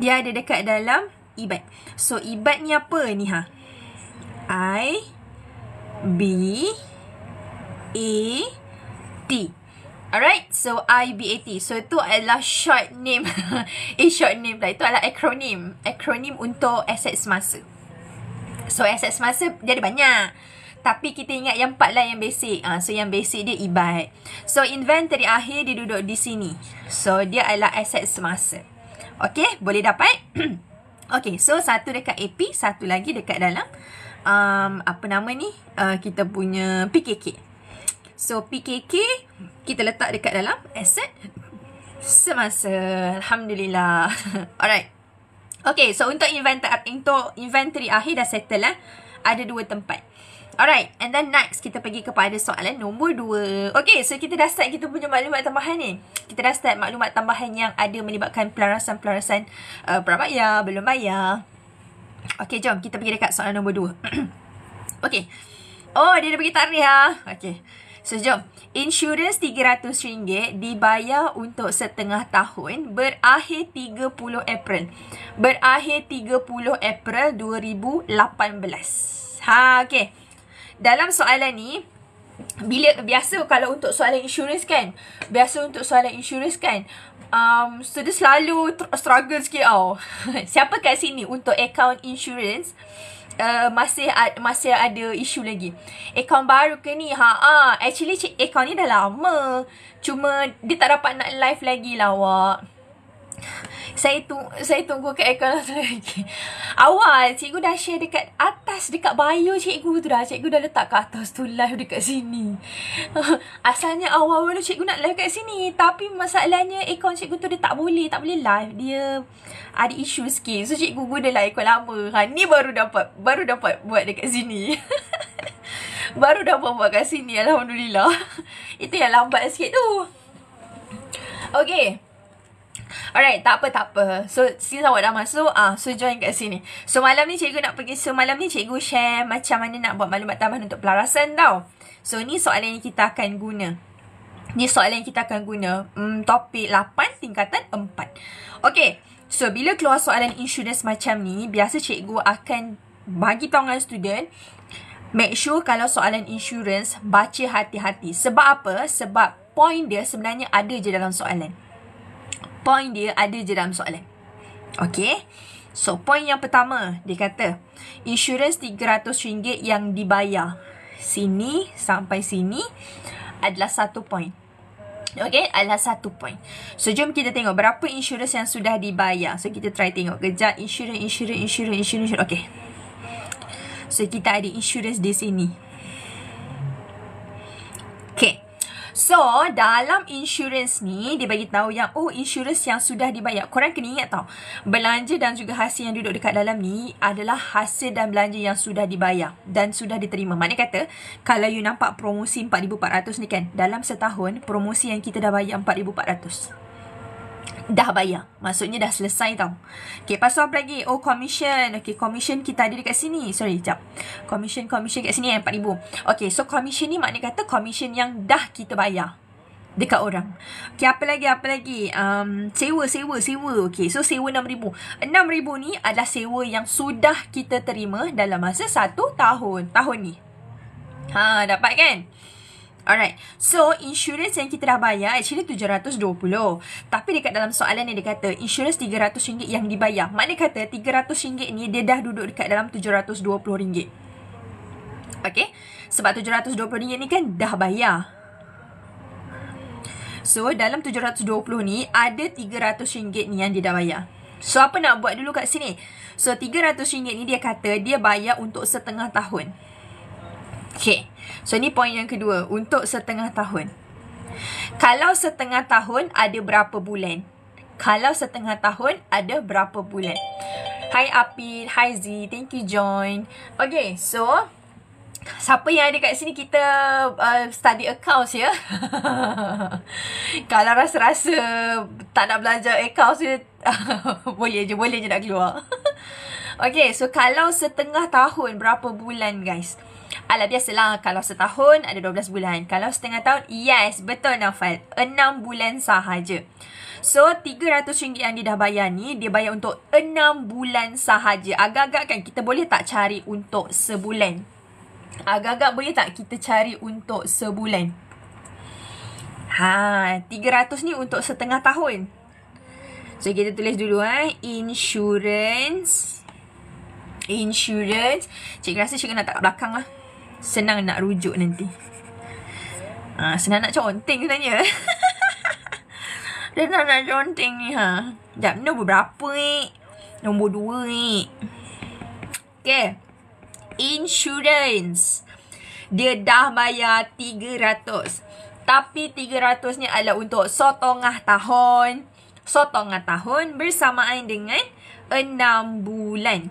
Dia ada dekat dalam IBAT. So, IBAT ni apa ni I, B, A, T. Alright, so IBAT. So, itu adalah short name. Short name lah. Itu adalah akronim. Akronim untuk aset semasa. So, aset semasa dia ada banyak. Tapi kita ingat yang 4 lah yang basic. So, yang basic dia IBAT. So, inventory akhir dia duduk di sini. So, dia adalah aset semasa. Okay, boleh dapat? Okay, so satu dekat AP, satu lagi dekat dalam apa nama ni? Kita punya PKK. So, PKK kita letak dekat dalam aset semasa. Alhamdulillah. Alright. Okay, so untuk inventory akhir dah settle lah. Ada dua tempat. Alright, and then next kita pergi kepada soalan nombor 2. Okay, so kita dah start kita punya maklumat tambahan ni. Kita dah start maklumat tambahan yang ada melibatkan pelarasan-pelarasan prabayar, belum bayar. Okay, jom kita pergi dekat soalan nombor 2. Okay. Oh, dia dah bagi tarikh Okay. So, jom. Insurans RM300 dibayar untuk setengah tahun berakhir 30 April. Berakhir 30 April 2018. Okay. Dalam soalan ni, biasa kalau untuk soalan insurans kan, so dia selalu struggle sikit tau. Siapa kat sini untuk account insurance masih ada isu lagi. Akaun baru ke ni? Actually akaun ni dah lama. Cuma dia tak dapat nak live lagi lah awak. Saya tunggu kat aircon lagi. Awal cikgu dah share dekat atas, dekat bio cikgu tu dah. Cikgu dah letak kat atas tu live dekat sini. Asalnya awal-awal tu cikgu nak live kat sini, tapi masalahnya aircon cikgu tu dia tak boleh live. Dia ada isu sikit. So cikgu gunalah aircon lama. Ni baru dapat buat dekat sini. Baru dapat buat kat sini, alhamdulillah. Itu yang lambat sikit tu. Okay. Alright, tak apa. So, since awak dah masuk, so join kat sini. So, malam ni cikgu share macam mana nak buat maklumat tambahan untuk pelarasan tau. So, ni soalan yang kita akan guna. Topik 8, tingkatan 4. Okay, so bila keluar soalan insurans macam ni, biasa cikgu akan bagi tahu dengan student, make sure kalau soalan insurans, baca hati-hati. Sebab apa? Sebab point dia sebenarnya ada je dalam soalan. Okay. So, point yang pertama, dia kata, insurans RM300 yang dibayar. Sini sampai sini adalah 1 point. Okay, adalah 1 point. So, jom kita tengok berapa insurans yang sudah dibayar. So, kita try tengok kejap. Insurans. Okay. So, kita ada insurans di sini. Okay. So, dalam insurans ni, dia bagi tahu yang, insurans yang sudah dibayar. Korang kena ingat tau, belanja dan juga hasil yang duduk dekat dalam ni adalah hasil dan belanja yang sudah dibayar dan sudah diterima. Maknanya kata, kalau you nampak promosi 4,400 ni kan, dalam setahun, promosi yang kita dah bayar 4,400. Dah bayar. Maksudnya dah selesai tau. Okay, lepas tu apa lagi? Commission. Okay, commission kita ada dekat sini. Sorry, sekejap. Commission kat sini yang 4,000. Okay, so commission ni maknanya kata commission yang dah kita bayar dekat orang. Okay, apa lagi? Sewa. Okay, so sewa 6,000. 6,000 ni adalah sewa yang sudah kita terima dalam masa 1 tahun. Tahun ni. Dapat kan? Alright, so insurans yang kita dah bayar actually 720. Tapi dekat dalam soalan ni dia kata insurans RM300 yang dibayar. Maknanya kata RM300 ni dia dah duduk dekat dalam RM720. Okay, sebab RM720 ni kan dah bayar. So dalam RM720 ni ada RM300 ni yang dia dah bayar. So apa nak buat dulu kat sini? So RM300 ni dia kata dia bayar untuk setengah tahun. Okay, so ni point yang kedua, untuk setengah tahun. Kalau setengah tahun ada berapa bulan? Hai Apil, hai Z, thank you join. Okay, so siapa yang ada kat sini kita study accounts ya? Kalau rasa-rasa tak nak belajar accounts ya, boleh je nak keluar. Okay, so kalau setengah tahun berapa bulan guys? Alah, biasalah kalau setahun ada 12 bulan. Kalau setengah tahun, yes, betul Naufal, 6 bulan sahaja. So, RM300 yang dia dah bayar ni, dia bayar untuk 6 bulan sahaja. Agak-agak kan kita boleh tak cari untuk sebulan? Boleh tak kita cari untuk sebulan? 300 ni untuk setengah tahun. So, kita tulis dulu insurance. Cikgu rasa cikgu nak tak kat belakang lah. Senang nak rujuk nanti. Senang nak conteng sebenarnya. Senang nak conteng ni Sekejap, nombor berapa ni? Nombor 2 ni. Okay. Insurance. Dia dah bayar 300. Tapi 300 ni adalah untuk setengah tahun. Bersamaan dengan 6 bulan.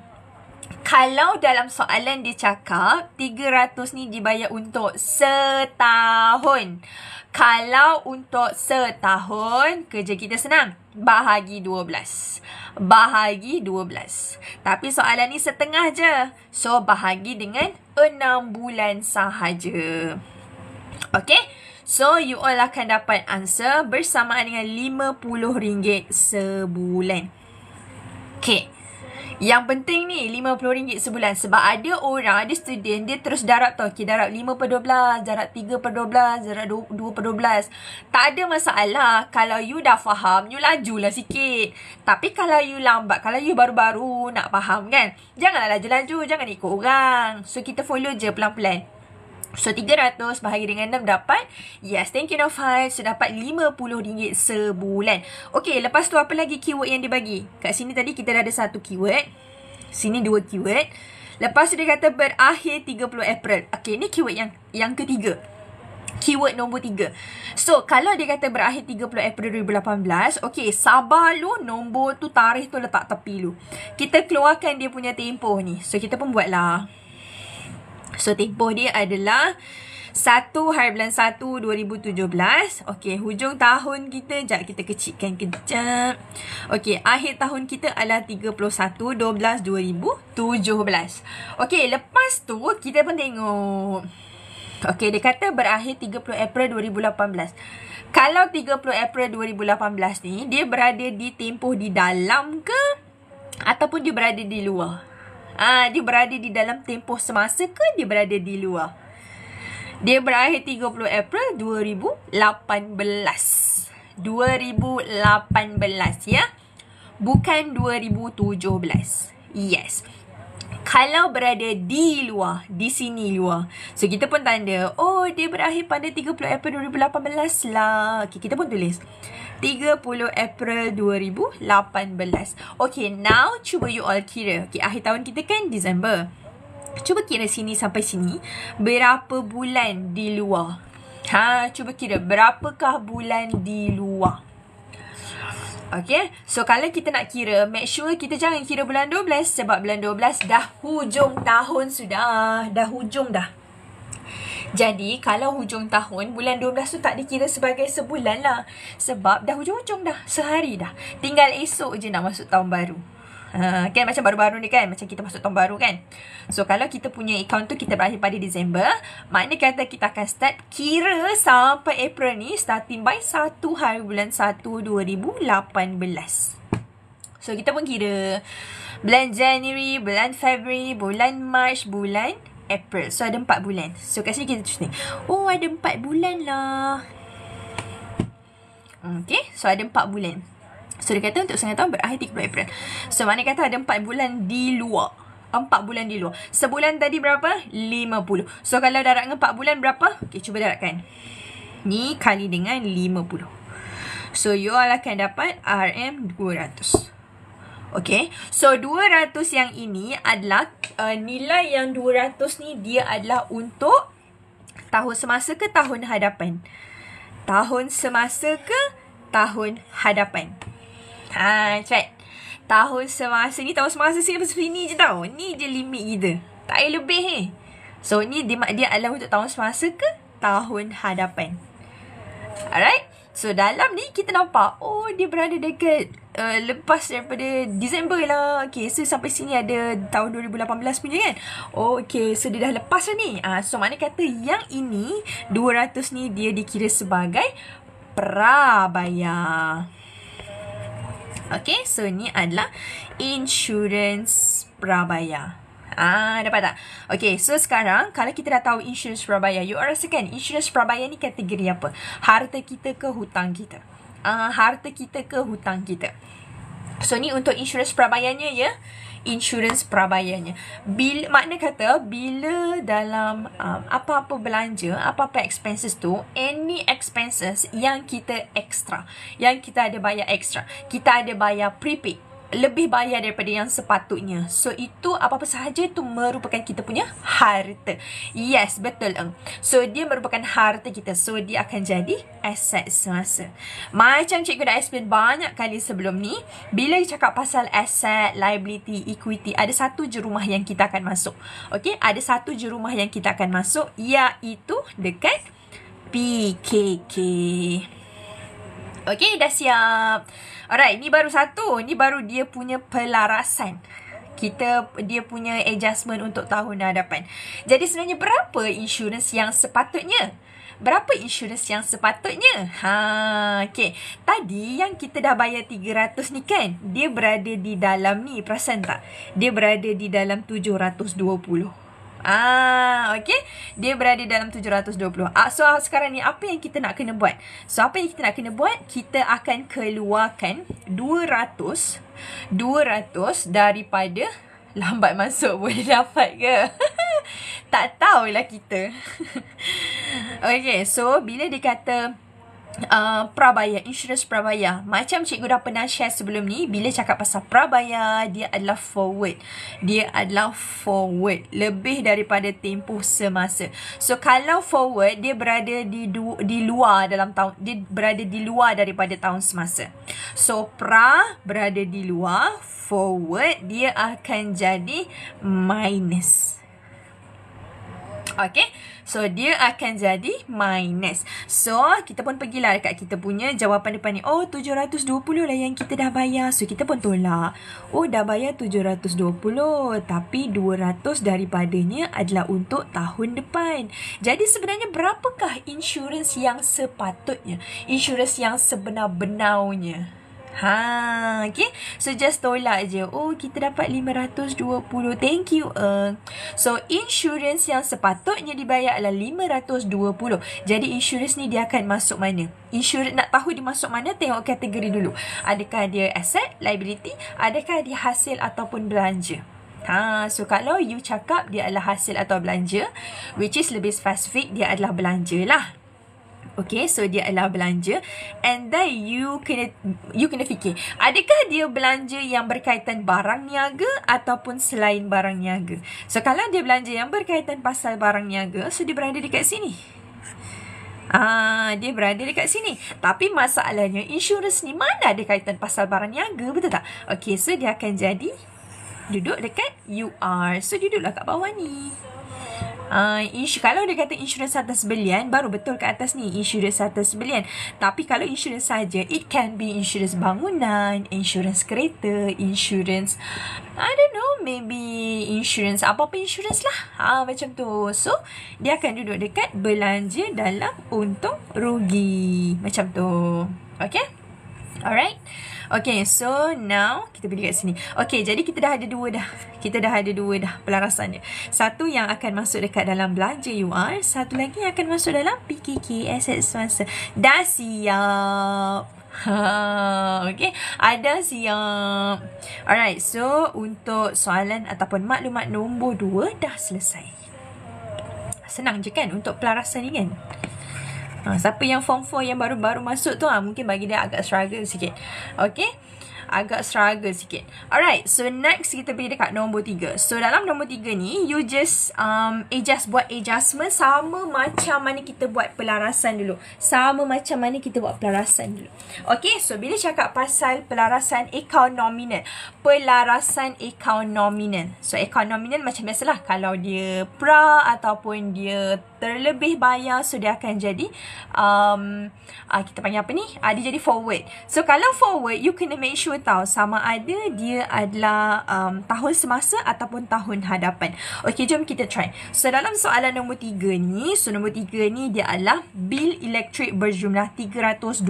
Kalau dalam soalan dia cakap 300 ni dibayar untuk setahun. Kalau untuk setahun, kerja kita senang. Bahagi 12. Tapi soalan ni setengah je. So, bahagi dengan 6 bulan sahaja. Okay? So, you all akan dapat answer bersamaan dengan RM50 sebulan. Okay. Yang penting ni RM50 sebulan. Sebab ada orang, ada student, dia terus darab tau. Okay, darab 5/12, darab 3/12, darab 2/12. Tak ada masalah. Kalau you dah faham, you lajulah sikit. Tapi kalau you lambat, kalau you baru-baru nak faham kan, janganlah laju-laju, jangan ikut orang. So, kita follow je pelan-pelan. So 300 bahagi dengan 6 dapat, yes, thank you Nofal, so dapat RM50 sebulan. Okay, lepas tu apa lagi keyword yang dia bagi? Kat sini tadi kita dah ada satu keyword, sini dua keyword. Lepas tu dia kata berakhir 30 April. Okay, ni keyword yang ketiga, keyword nombor 3. So kalau dia kata berakhir 30 April 2018, okay, sabar lu, nombor tu, tarikh tu letak tepi lu. Kita keluarkan dia punya tempoh ni. So kita pun buatlah. So tempoh dia adalah 1/1/2017. Okey, hujung tahun kita, jap kita kecilkan kejap. Okey, akhir tahun kita adalah 31/12/2017. Okey, lepas tu kita pun tengok. Okey, dia kata berakhir 30 April 2018. Kalau 30 April 2018 ni, dia berada di tempoh di dalam ke ataupun dia berada di luar? Dia berada di dalam tempoh semasa ke dia berada di luar? Dia berakhir 30 April 2018. 2018 ya. Bukan 2017. Yes. Kalau berada di luar, di sini luar. So kita pun tanda, oh dia berakhir pada 30 April 2018 lah. Okay, kita pun tulis 30 April 2018. Okay, now cuba you all kira. Okay, akhir tahun kita kan Disember. Cuba kira sini sampai sini, berapa bulan di luar? Cuba kira berapakah bulan di luar? Okay, so kalau kita nak kira, make sure kita jangan kira bulan 12. Sebab bulan 12 dah hujung tahun sudah. Dah hujung dah. Jadi, kalau hujung tahun, bulan 12 tu tak dikira sebagai sebulan lah. Sebab dah hujung-hujung dah. Sehari dah. Tinggal esok je nak masuk tahun baru. Kan macam baru-baru ni kan, macam kita masuk tahun baru kan. So kalau kita punya account tu kita berakhir pada Disember, makna kata kita akan start kira sampai April ni, starting by 1 hari bulan 1 2018. So kita pun kira bulan January, bulan February, bulan March, bulan April. So ada 4 bulan. So kat sini kita tulis ni, oh ada 4 bulan lah. Okay, so ada 4 bulan. So dia kata untuk setengah tahun berakhir 30 April. So mana kata ada 4 bulan di luar. 4 bulan di luar. Sebulan tadi berapa? 50. So kalau darat dengan 4 bulan berapa? Okay, cuba daratkan. Ni kali dengan 50. So you all akan dapat RM200. Okay. So 200 yang ini adalah nilai yang 200 ni dia adalah untuk tahun semasa ke tahun hadapan? Tahun semasa ke tahun hadapan? Right. Tahun semasa ni, tahun semasa sini je tau. Ni je limit kita. Tak payah lebih So ni dia adalah untuk tahun semasa ke tahun hadapan. Alright. So dalam ni kita nampak, oh dia berada dekat lepas daripada Disember lah. Okay, so sampai sini ada tahun 2018 punya kan. Oh okay, so dia dah lepas lah ni. So mana kata yang ini 200 ni dia dikira sebagai prabayar. Okay, so ni adalah insurans prabayar. Dapat tak? Okay, so sekarang kalau kita dah tahu insurans prabayar, you rasakan insurans prabayar ni kategori apa? Harta kita ke hutang kita? Harta kita ke hutang kita? So ni untuk insurans prabayarnya ya. Insurans prabayarnya. Makna kata bila dalam apa-apa belanja, apa-apa expenses tu, any expenses yang kita extra, yang kita ada bayar extra, kita ada bayar prepaid, lebih bayar daripada yang sepatutnya. So itu apa-apa sahaja itu merupakan kita punya harta. Yes, betul. So dia merupakan harta kita. So dia akan jadi aset semasa. Macam cikgu dah explain banyak kali sebelum ni, bila cakap pasal aset, liability, equity, ada satu je rumah yang kita akan masuk. Okay, ada satu je rumah yang kita akan masuk, iaitu dekat PKK. Okay, dah siap. Alright, ni baru satu. Ni baru dia punya pelarasan. Dia punya adjustment untuk tahun hadapan. Jadi sebenarnya berapa insurans yang sepatutnya? Berapa insurans yang sepatutnya? Okay. Tadi yang kita dah bayar 300 ni kan, dia berada di dalam ni. Perasan tak? Dia berada di dalam 720. Okay. Dia berada dalam 720. So sekarang ni apa yang kita nak kena buat? So apa yang kita nak kena buat? Kita akan keluarkan 200 daripada lambat masuk boleh dapat ke? Tak tahulah kita. Okay, so bila dia kata prabayar, insurans prabayar, macam cikgu dah pernah share sebelum ni, bila cakap pasal prabayar, dia adalah forward. Dia adalah forward, lebih daripada tempoh semasa. So kalau forward, dia berada di luar dalam tahun, dia berada di luar daripada tahun semasa. So berada di luar, forward dia akan jadi minus. Okay, so dia akan jadi minus. So kita pun pergilah dekat kita punya jawapan depan ni. Oh, 720 lah yang kita dah bayar. So kita pun tolak. Oh, dah bayar 720, tapi 200 daripadanya adalah untuk tahun depan. Jadi sebenarnya berapakah insurans yang sepatutnya? Insurans yang sebenar-benarnya. Okay. So just tolak je. Oh, kita dapat 520. Thank you. So insurans yang sepatutnya dibayar adalah 520. Jadi insurans ni dia akan masuk mana? Insurans nak tahu dia masuk mana, tengok kategori dulu. Adakah dia asset, liability, adakah dia hasil ataupun belanja? So kalau you cakap dia adalah hasil atau belanja, which is lebih spesifik, dia adalah belanja lah. Okay, so dia adalah belanja. And then you kena fikir, adakah dia belanja yang berkaitan barang niaga ataupun selain barang niaga? So kalau dia belanja yang berkaitan pasal barang niaga, so dia berada dekat sini. Dia berada dekat sini. Tapi masalahnya, insurans ni mana ada kaitan pasal barang niaga, betul tak? Okay, so dia akan jadi duduk dekat UR. So duduklah kat bawah ni. Kalau dia kata insurans atas belian, baru betul kat atas ni, insurans atas belian. Tapi kalau insurans saja, it can be insurans bangunan, insurans kereta, insurans, I don't know, maybe insurans, apa-apa insurans lah. Macam tu. So dia akan duduk dekat belanja dalam untung rugi. Macam tu. Okay, alright. Okay, so now kita pergi kat sini. Okay, jadi kita dah ada dua dah. Kita dah ada dua dah pelarasannya. Satu yang akan masuk dekat dalam belanja UR, satu lagi yang akan masuk dalam PKK, aset semasa. Dah siap. Okay, ada siap. Alright, so untuk soalan ataupun maklumat nombor 2 dah selesai. Senang je kan untuk pelarasan ni kan? Siapa yang form 4 yang baru-baru masuk tu, mungkin bagi dia agak struggle sikit. Okay, agak struggle sikit. Alright, so next kita pergi dekat nombor 3. So dalam nombor 3 ni, you just buat adjustment sama macam mana kita buat pelarasan dulu. Sama macam mana kita buat pelarasan dulu. Okay, so bila cakap pasal pelarasan akaun nominal, pelarasan akaun nominal. So akaun nominal macam biasalah, kalau dia pra ataupun dia terlebih bayar, so dia akan jadi kita panggil apa ni? Dia jadi forward. So kalau forward, you kena make sure tahu sama ada dia adalah tahun semasa ataupun tahun hadapan. Okay, jom kita try. So dalam soalan nombor 3 ni, so nombor 3 ni dia adalah bil elektrik berjumlah 325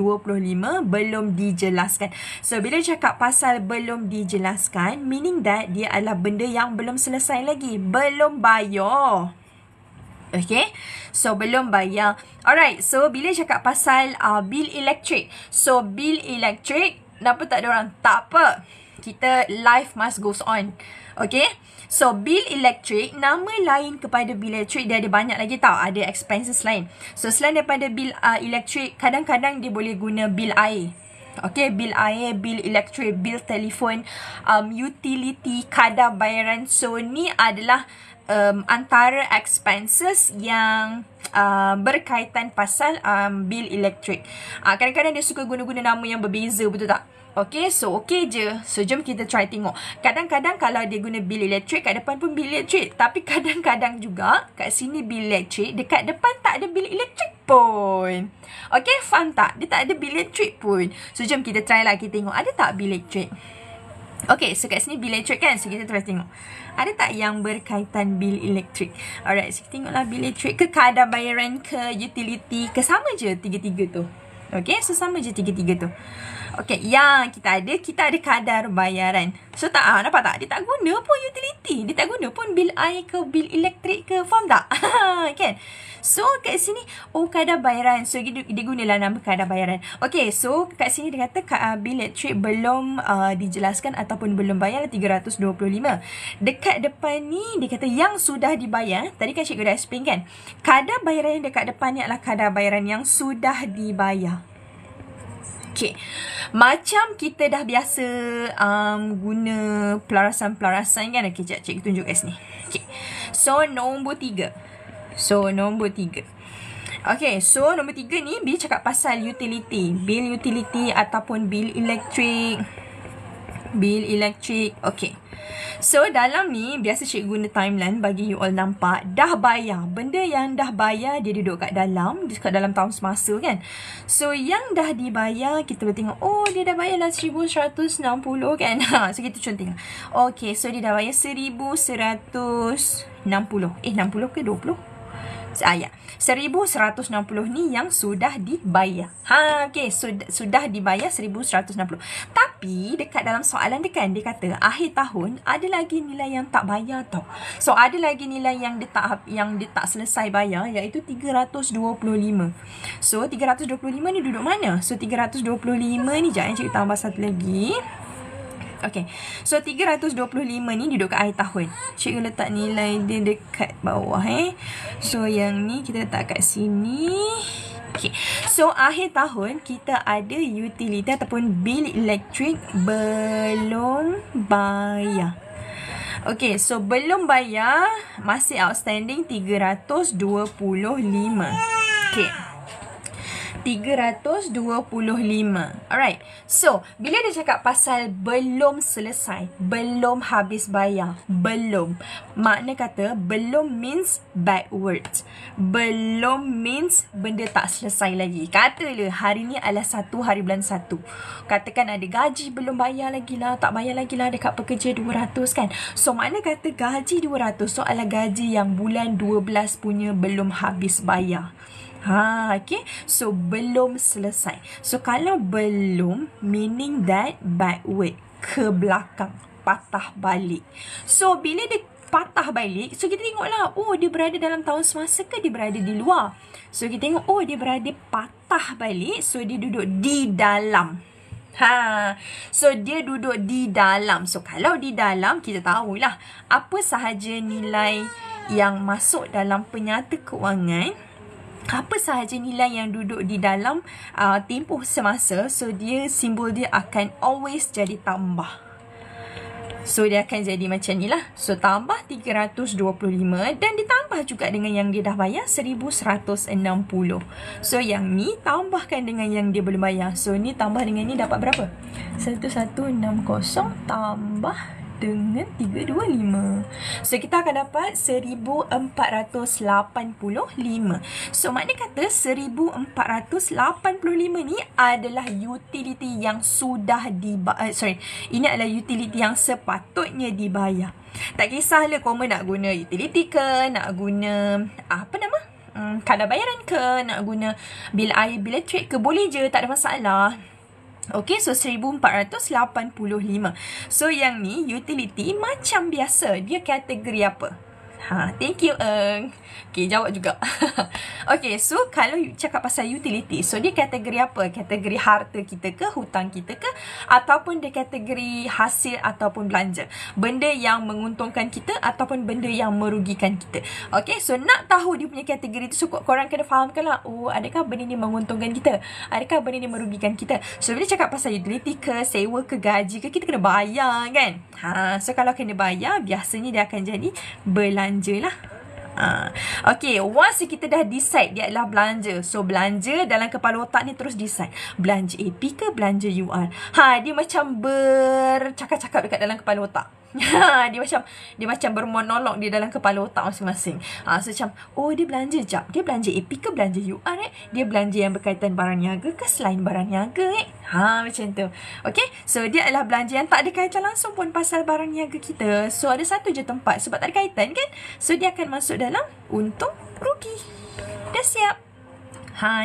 belum dijelaskan. So bila cakap pasal belum dijelaskan, meaning that dia adalah benda yang belum selesai lagi, belum bayar. Okay, so belum bayar. Alright, so bila cakap pasal bil elektrik, so bil elektrik, kenapa tak ada orang? Tak apa, kita life must goes on. Okay, so bil elektrik, nama lain kepada bil elektrik, dia ada banyak lagi tau, ada expenses lain. So selain daripada bil elektrik, kadang-kadang dia boleh guna bil air. Okay, bil air, bil elektrik, bil telefon, utility, kadar bayaran. So ni adalah antara expenses yang berkaitan pasal bil elektrik. Kadang-kadang dia suka guna-guna nama yang berbeza, betul tak? Okay, so okay je. So jom kita try tengok. Kadang-kadang kalau dia guna bil elektrik, kat depan pun bil elektrik. Tapi kadang-kadang juga kat sini bil elektrik, dekat depan tak ada bil elektrik pun. Okay, faham tak? Dia tak ada bil elektrik pun. So jom kita try lah, kita tengok ada tak bil elektrik. Okay, so kat sini bil elektrik kan. So kita try tengok, ada tak yang berkaitan bil elektrik. Alright, so kita tengoklah bil elektrik ke kadar bayaran ke utility ke, sama je tiga-tiga tu. Okay, so sama je tiga-tiga tu. Okay, yang kita ada kadar bayaran. So nampak tak? Dia tak guna pun utility. Dia tak guna pun bil air ke, bil elektrik ke. Faham tak? Kan? So kat sini, kadar bayaran. So dia gunalah nama kadar bayaran. Okay, so kat sini dia kata bil elektrik belum dijelaskan ataupun belum bayar 325. Dekat depan ni dia kata yang sudah dibayar. Tadi kan cikgu dah explain kan? Kadar bayaran yang dekat depan ni adalah kadar bayaran yang sudah dibayar. Okay. Macam kita dah biasa guna pelarasan-pelarasan kan. Okay, cikgu tunjuk kat sini. Okay. So, nombor 3. Okay, so nombor 3 ni bila cakap pasal utility. Bil utility ataupun bil elektrik. Okay. So, dalam ni, biasa cikgu guna timeline bagi you all nampak. Dah bayar. Benda yang dah bayar, dia duduk kat dalam. Dekat dalam tahun semasa kan. So, yang dah dibayar, kita boleh tengok. Dia dah bayar lah 1,160 kan. So, kita cuba tengok. Okay, so dia dah bayar 1,160. 60 ke 20? Ya. 1,160 ni yang sudah dibayar. Okay. So, sudah dibayar 1,160. Tapi, dekat dalam soalan dia kan, dia kata, akhir tahun, ada lagi nilai yang tak bayar tau. So, ada lagi nilai yang dia tak selesai bayar, iaitu 325. So, 325 ni duduk mana? So, 325 ni, sekejap cikgu tambah satu lagi. Okay. So, 325 ni duduk kat akhir tahun. Cikgu letak nilai dia dekat bawah. So, yang ni kita letak kat sini. Okay. So, akhir tahun kita ada utility ataupun bil elektrik belum bayar. Okay. So, belum bayar masih outstanding 325. Okay. 325. Alright. So, bila dia cakap pasal belum selesai, belum habis bayar, belum. Makna kata, belum means backwards. Belum means benda tak selesai lagi. Katalah hari ni adalah 1 hari bulan 1. Katakan ada gaji belum bayar lagi lah, tak bayar lagi lah dekat pekerja 200 kan. So, makna kata gaji 200 so adalah gaji yang bulan 12 punya belum habis bayar. Okay. So, belum selesai. So, kalau belum, meaning that backward, ke belakang, patah balik. So, bila dia patah balik, so kita tengoklah, dia berada dalam tahun semasa ke dia berada di luar. So, kita tengok, dia berada patah balik, so dia duduk di dalam. So, dia duduk di dalam. So, kalau di dalam, kita tahulah apa sahaja nilai yang masuk dalam penyata kewangan. Apa sahaja nilai yang duduk di dalam tempoh semasa. So, simbol dia akan always jadi tambah. So, dia akan jadi macam ni lah. So, tambah 325 dan ditambah juga dengan yang dia dah bayar 1,160. So, yang ni tambahkan dengan yang dia belum bayar. So, ni tambah dengan ni dapat berapa? 1,160 tambah dengan 325. So, kita akan dapat 1,485. So, makna kata 1,485 ni adalah utility yang sudah dibayar. Ini adalah utility yang sepatutnya dibayar. Tak kisahlah kau nak guna utility ke, nak guna kadar bayaran ke, nak guna bil air, bil elektrik ke, boleh je, tak ada masalah. Okay, so 1,485. So, yang ni utility macam biasa. Dia kategori apa? Thank you, Eng. Okay, jawab juga. Okay, so kalau cakap pasal utility, so dia kategori apa? Kategori harta kita ke, hutang kita ke, ataupun dia kategori hasil ataupun belanja? Benda yang menguntungkan kita ataupun benda yang merugikan kita. Okay, so nak tahu dia punya kategori tu, so korang kena fahamkan lah, adakah benda ni menguntungkan kita? Adakah benda ni merugikan kita? So, bila cakap pasal utility ke, sewa ke, gaji ke, kita kena bayar kan? So, kalau kena bayar, biasanya dia akan jadi belanja lah. Okay, once kita dah decide dia adalah belanja. So, belanja dalam kepala otak ni terus decide. Belanja AP ke belanja UR? Dia macam bercakap-cakap dekat dalam kepala otak. Dia macam bermonolog di dalam kepala otak masing-masing. So, macam, dia belanja jap. Dia belanja AP ke belanja UR Dia belanja yang berkaitan barang niaga ke selain barang niaga macam tu. Okay, so dia adalah belanja yang tak ada kaitan langsung pun pasal barang niaga kita. So, ada satu je tempat sebab tak ada kaitan kan. So, dia akan masuk dalam untung rugi. Dah siap?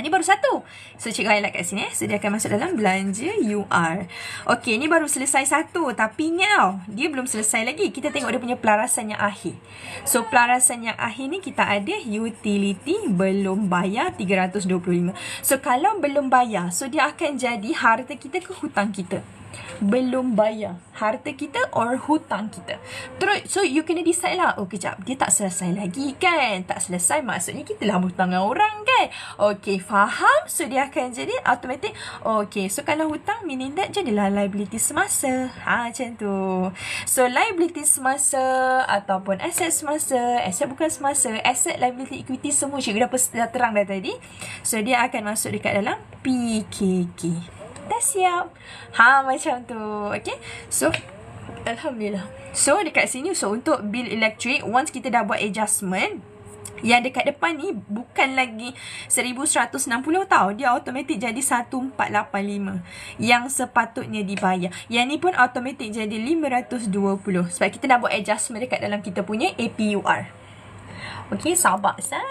Ni baru satu. So, cikgu highlight kat sini. So, dia akan masuk dalam belanja UR. Okey, ni baru selesai satu. Tapi ni dia belum selesai lagi. Kita tengok dia punya pelarasan yang akhir. So, pelarasan yang akhir ni kita ada utility belum bayar 325. So, kalau belum bayar, so dia akan jadi harta kita ke hutang kita? Belum bayar. Harta kita or hutang kita. Terus, so you kena decide lah. Oh, kejap. Dia tak selesai lagi kan? Tak selesai maksudnya kita lah hutang dengan orang kan? Okay, faham? So, dia akan jadi automatic. Okay, so kalau hutang meaning that jadilah liability semasa. Macam tu. So, liability semasa ataupun aset semasa. Aset bukan semasa. Aset, liability, equity semua cikgu dah terang dah tadi. So, dia akan masuk dekat dalam PKK. Dah siap. Macam tu. Okay. So, Alhamdulillah. So, dekat sini, so untuk bil elektrik, once kita dah buat adjustment, yang dekat depan ni bukan lagi 1160 tau. Dia automatik jadi 1485. Yang sepatutnya dibayar. Yang ni pun automatik jadi 520. Sebab kita dah buat adjustment dekat dalam kita punya APUR. Okay, sabar Ustaz.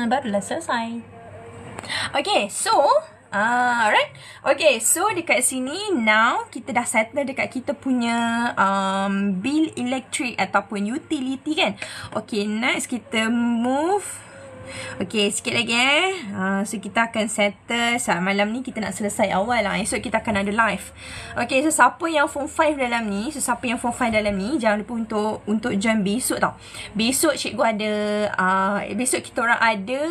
Barulah selesai. Okay, so alright. Okay, so dekat sini now kita dah settle dekat kita punya bill elektrik ataupun utility kan. Okay, next kita move. Okay, sikit lagi so kita akan settle. Saat malam ni kita nak selesai awal lah. Esok kita akan ada live. Okay, so siapa yang form 5 dalam ni, so siapa yang form 5 dalam ni, jangan lupa untuk join besok tau. Besok cikgu ada besok kita orang ada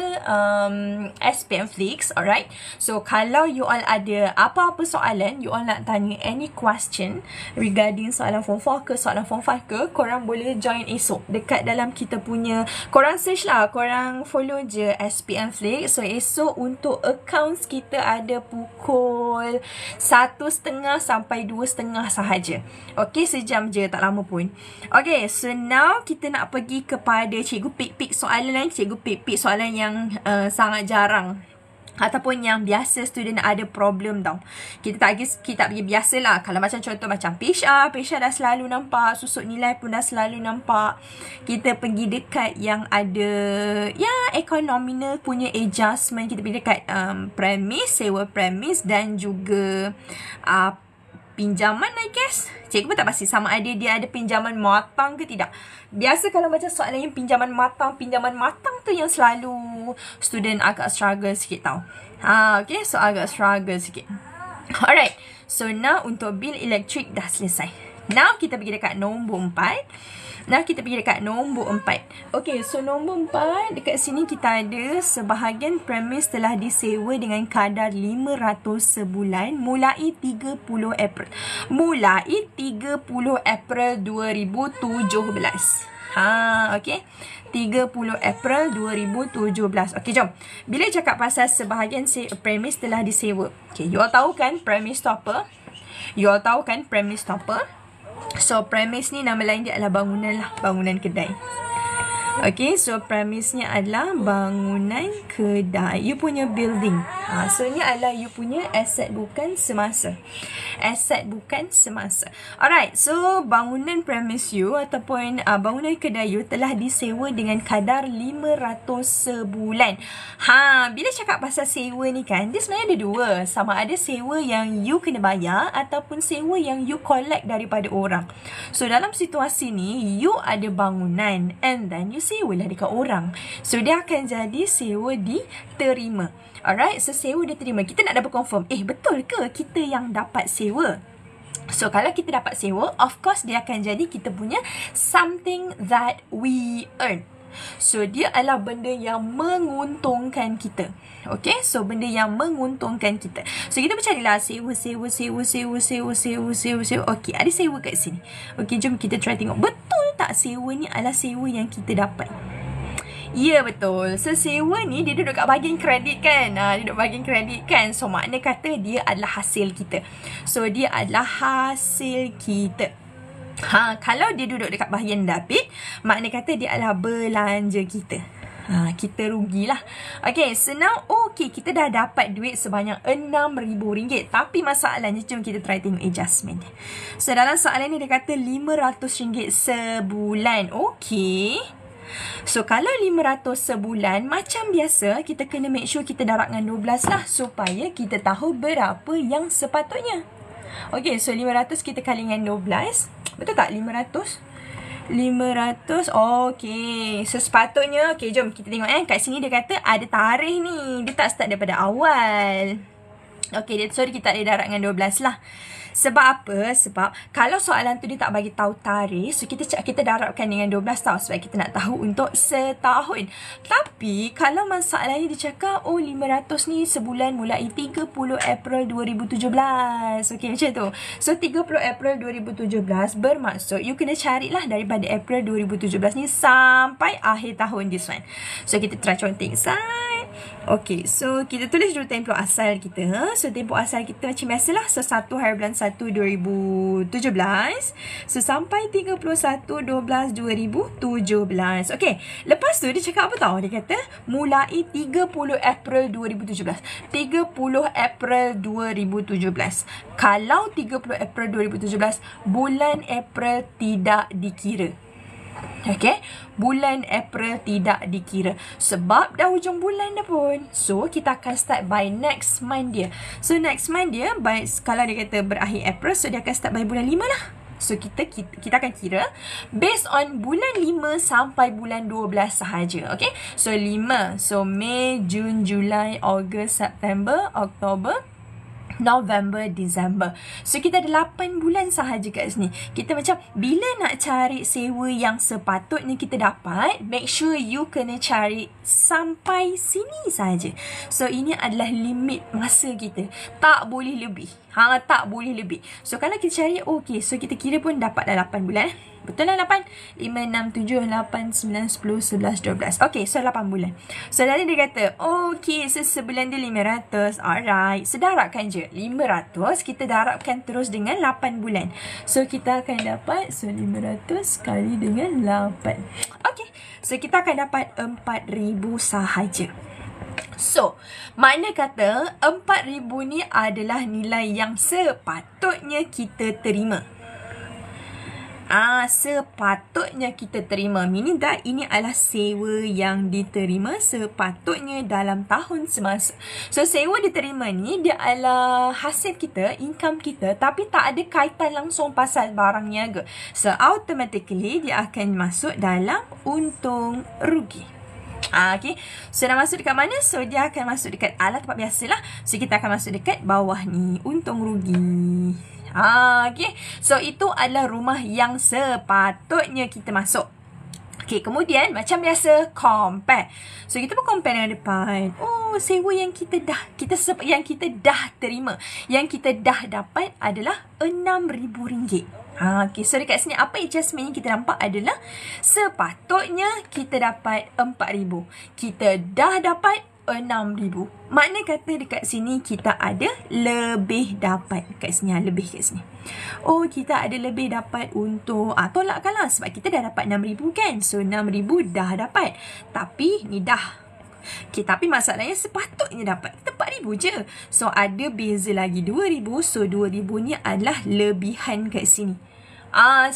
SPM Flix. Alright. So kalau you all ada apa-apa soalan, you all nak tanya any question regarding soalan form 4 ke soalan form 5 ke, korang boleh join esok dekat dalam kita punya, korang search lah, korang follow je SPM Flix. So esok untuk accounts kita ada pukul 1:30 sampai 2:30 sahaja. Okay, sejam je, tak lama pun. Okay, so now kita nak pergi kepada cikgu pick soalan. Cikgu pick soalan yang sangat jarang ataupun yang biasa student ada problem tau. Kita tak pergi biasa lah. Kalau macam contoh macam Pesha dah selalu nampak. Susut nilai pun dah selalu nampak. Kita pergi dekat yang ada economical punya adjustment. Kita pergi dekat sewa premis dan juga pinjaman, I guess. Cikgu pun tak pasti sama ada dia ada pinjaman matang ke tidak. Biasa kalau macam soalan yang pinjaman matang tu yang selalu student agak struggle sikit tau. Okay, so agak struggle sikit. Alright, so now untuk bil elektrik dah selesai. Now kita pergi dekat nombor 4. Okay, so nombor 4 dekat sini kita ada sebahagian premis telah disewa dengan kadar 500 sebulan mulai 30 April. Mulai 30 April 2017. Okay. 30 April 2017. Okay, jom. Bila cakap pasal sebahagian premis telah disewa. Okay, you all tahu kan premis tu apa? So, premis ni nama lain dia adalah bangunan lah. Bangunan kedai. Okay, so premisnya adalah bangunan kedai. You punya building. So, ni adalah you punya aset bukan semasa. Alright, so bangunan premis you ataupun bangunan kedai you telah disewa dengan kadar 500 sebulan. Bila cakap pasal sewa ni kan, dia sebenarnya ada dua. Sama ada sewa yang you kena bayar ataupun sewa yang you collect daripada orang. So, dalam situasi ni, you ada bangunan and then you sewalah dekat orang. So, dia akan jadi sewa diterima. Alright, so sewa diterima. Kita nak dapat confirm, betul ke kita yang dapat sewa? So, kalau kita dapat sewa, of course dia akan jadi kita punya something that we earn. So, dia adalah benda yang menguntungkan kita. Okay, so benda yang menguntungkan kita. So, kita bercarilah sewa. Okay, ada sewa kat sini. Okay, jom kita try tengok. Betul tak sewa ni adalah sewa yang kita dapat? Ya, betul. So, sewa ni dia duduk kat bahagian kredit kan. So, makna kata dia adalah hasil kita. Kalau dia duduk dekat bahagian debit, makna kata dia adalah belanja kita. Kita rugilah. Okay, so now kita dah dapat duit sebanyak RM6,000. Tapi masalahnya, jom kita try tengok adjustment. So dalam soalan ni dia kata RM500 sebulan. Okay. So kalau 500 sebulan, macam biasa kita kena make sure kita darabkan 12 lah, supaya kita tahu berapa yang sepatutnya. Okay, so 500 kita kali dengan 12. Betul tak? 500. Okay. So sepatutnya, okay, jom kita tengok kat sini dia kata ada tarikh ni. Dia tak start daripada awal. Okay, sorry kita tak boleh darab dengan 12 lah. Sebab apa? Sebab kalau soalan tu dia tak bagi tahu tarikh, so kita darabkan dengan 12 tau, sebab kita nak tahu untuk setahun. Tapi kalau masalahnya dia cakap 500 ni sebulan mulai 30 April 2017. Okay, macam tu. So 30 April 2017 bermaksud you kena carilah daripada April 2017 ni sampai akhir tahun this one. So kita try conting side. Okay, so kita tulis dulu tempoh asal kita. So tempoh asal kita macam biasalah. So 1 hari bulan 1 2017. So sampai 31/12/2017. Okay, lepas tu dia cakap apa tau? Dia kata mulai 30 April 2017. 30 April 2017. Kalau 30 April 2017, bulan April tidak dikira. Okay, bulan April tidak dikira sebab dah hujung bulan dah pun. So kita akan start by next month dia. So next month dia kalau dia kata berakhir April, so dia akan start by bulan 5 lah. So kita akan kira based on bulan 5 sampai bulan 12 sahaja. Okay, so 5. So Mei, Jun, Julai, Ogos, September, Oktober, November, December. So kita ada 8 bulan sahaja kat sini. Kita macam bila nak cari sewa yang sepatutnya kita dapat, make sure you kena cari sampai sini sahaja. So ini adalah limit masa kita. Tak boleh lebih. Tak boleh lebih. So kalau kita cari, okay, so kita kira pun dapat dah 8 bulan. Betul lah 8? 5, 6, 7, 8, 9, 10, 11, 12. Okay, so 8 bulan. So dari dia kata, okay, so sebulan dia 500. Alright. So darabkan je. 500, kita darabkan terus dengan 8 bulan. So kita akan dapat, so 500 kali dengan 8. Okay. So kita akan dapat 4,000 sahaja. So, makna kata 4,000 ni adalah nilai yang sepatutnya kita terima. Sepatutnya kita terima. Meaning that ini adalah sewa yang diterima sepatutnya dalam tahun semasa. So sewa diterima ni dia adalah hasil kita, income kita, tapi tak ada kaitan langsung pasal barang niaga. So automatically dia akan masuk dalam untung rugi. Okay, so dah masuk dekat mana? So dia akan masuk dekat tempat biasalah. So kita akan masuk dekat bawah ni, untung rugi. Okay, so itu adalah rumah yang sepatutnya kita masuk. Okay, kemudian macam biasa compare. So kita pun compare dengan depan. Sewa yang kita dah terima, yang kita dah dapat adalah RM6,000. Okay, so dekat sini apa adjustment yang kita nampak adalah sepatutnya kita dapat RM4,000. Kita dah dapat RM6,000. Makna kata dekat sini kita ada lebih dapat. Kat sini lebih kat sini. Kita ada lebih dapat untuk tolakkan lah sebab kita dah dapat RM6,000 kan. So RM6,000 dah dapat. Tapi ni dah. Okay, tapi masalahnya sepatutnya dapat kita RM4,000 je. So ada beza lagi RM2,000. So RM2,000 ni adalah lebihan kat sini.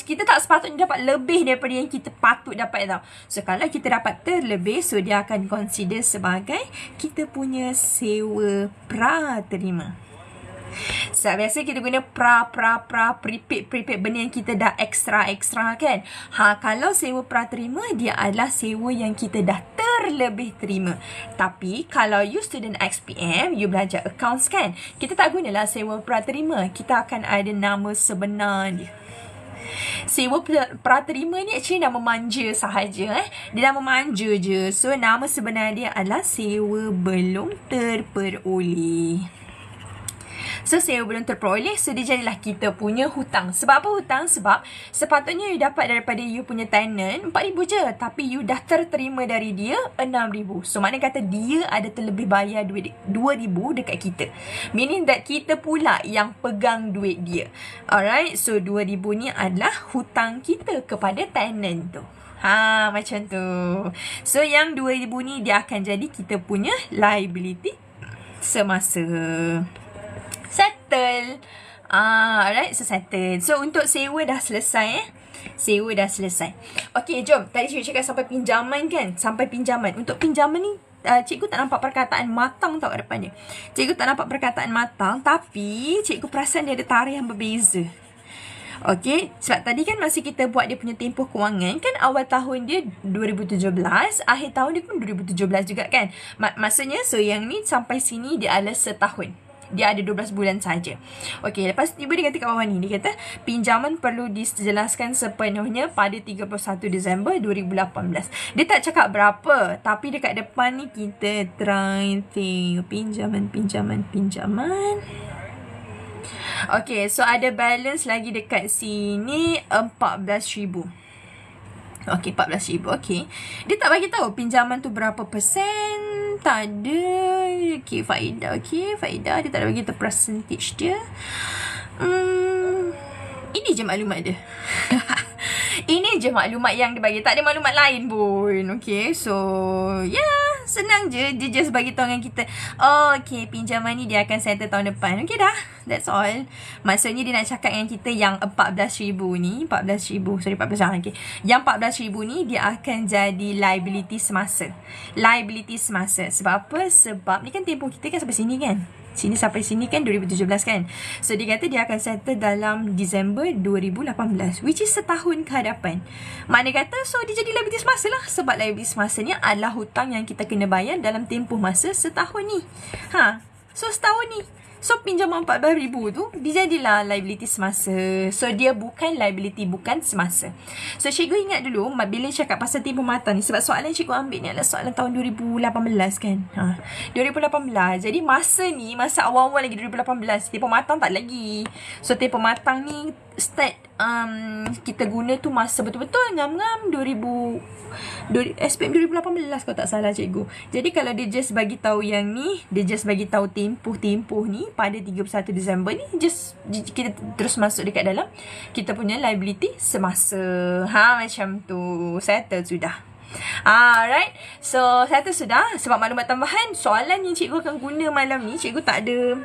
Kita tak sepatutnya dapat lebih daripada yang kita patut dapat tau. So kalau kita dapat terlebih, so dia akan consider sebagai kita punya sewa praterima. So biasa kita guna prepaid benda yang kita dah extra kan. Kalau sewa praterima dia adalah sewa yang kita dah terlebih terima. Tapi kalau you student XPM, you belajar accounts kan, kita tak gunalah sewa praterima. Kita akan ada nama sebenar dia. Sewa praterima ni actually nama manja sahaja. Dia nama manja je. So nama sebenar dia adalah sewa belum terperoleh. So sewa belum terperoleh, so dia jadilah kita punya hutang. Sebab apa hutang? Sebab sepatutnya you dapat daripada you punya tenant RM4,000 je, tapi you dah terterima dari dia RM6,000. So makna kata dia ada terlebih bayar duit RM2,000 dekat kita. Meaning that kita pula yang pegang duit dia. Alright, so RM2,000 ni adalah hutang kita kepada tenant tu. Macam tu. So yang 2,000 ni dia akan jadi kita punya liability semasa. Settle. Alright, so settle. So untuk sewa dah selesai Sewa dah selesai. Okay, jom. Tadi cikgu cakap sampai pinjaman kan? Sampai pinjaman. Untuk pinjaman ni, cikgu tak nampak perkataan matang tau kat depan dia. Cikgu tak nampak perkataan matang, tapi cikgu perasan dia ada tarikh yang berbeza. Okay, sebab tadi kan masa kita buat dia punya tempoh kewangan, kan awal tahun dia 2017, akhir tahun dia pun 2017 juga kan. Maksudnya, so yang ni sampai sini dia adalah setahun. Dia ada 12 bulan saja. Okey, lepas tiba dia kata kat bawah ni, dia kata pinjaman perlu dijelaskan sepenuhnya pada 31 Disember 2018. Dia tak cakap berapa, tapi dekat depan ni kita try tengok pinjaman. Okey, so ada balance lagi dekat sini 14,000. Okey, 14,000. Okey. Dia tak bagi tahu pinjaman tu berapa persen. Tak ada. Okey, faedah. Okey, faedah. Dia tak ada bagi tahu percentage dia. Ini je maklumat dia. Ini je maklumat yang dia bagi. Tak ada maklumat lain pun. Okay, so yeah, senang je. Dia just bagi tahu dengan kita, okay, pinjaman ni dia akan settle tahun depan. Okay dah, that's all. Maksudnya dia nak cakap dengan kita yang 14,000 ni, 14,000, sorry 14,000, okay. Yang 14,000 ni dia akan jadi liability semasa. Liability semasa. Sebab apa? Sebab ni kan tempoh kita kan sampai sini kan. Sini sampai sini kan 2017 kan. So dia kata dia akan settle dalam Disember 2018, which is setahun ke hadapan. Mana kata so dia jadi liability semasa lah. Sebab liability semasa ni adalah hutang yang kita kena bayar dalam tempoh masa setahun ni. So setahun ni, so pinjaman 14,000 tu dia jadilah liability semasa. So dia bukan liability, bukan semasa. So cikgu ingat dulu bila cakap pasal tempoh matang ni, sebab soalan cikgu ambil ni adalah soalan tahun 2018 kan. 2018. Jadi masa ni, masa awal-awal lagi 2018, tempoh matang tak lagi. So tempoh matang ni start kita guna tu masa betul-betul ngam-ngam SPM 2018 kalau tak salah cikgu. Jadi kalau dia just bagi tahu yang ni, dia just bagi tahu tempoh ni pada 31 Disember ni, just kita terus masuk dekat dalam kita punya liability semasa. Macam tu. Settle sudah. Alright. So settle sudah. Sebab maklumat tambahan, soalan yang cikgu akan guna malam ni, cikgu tak ada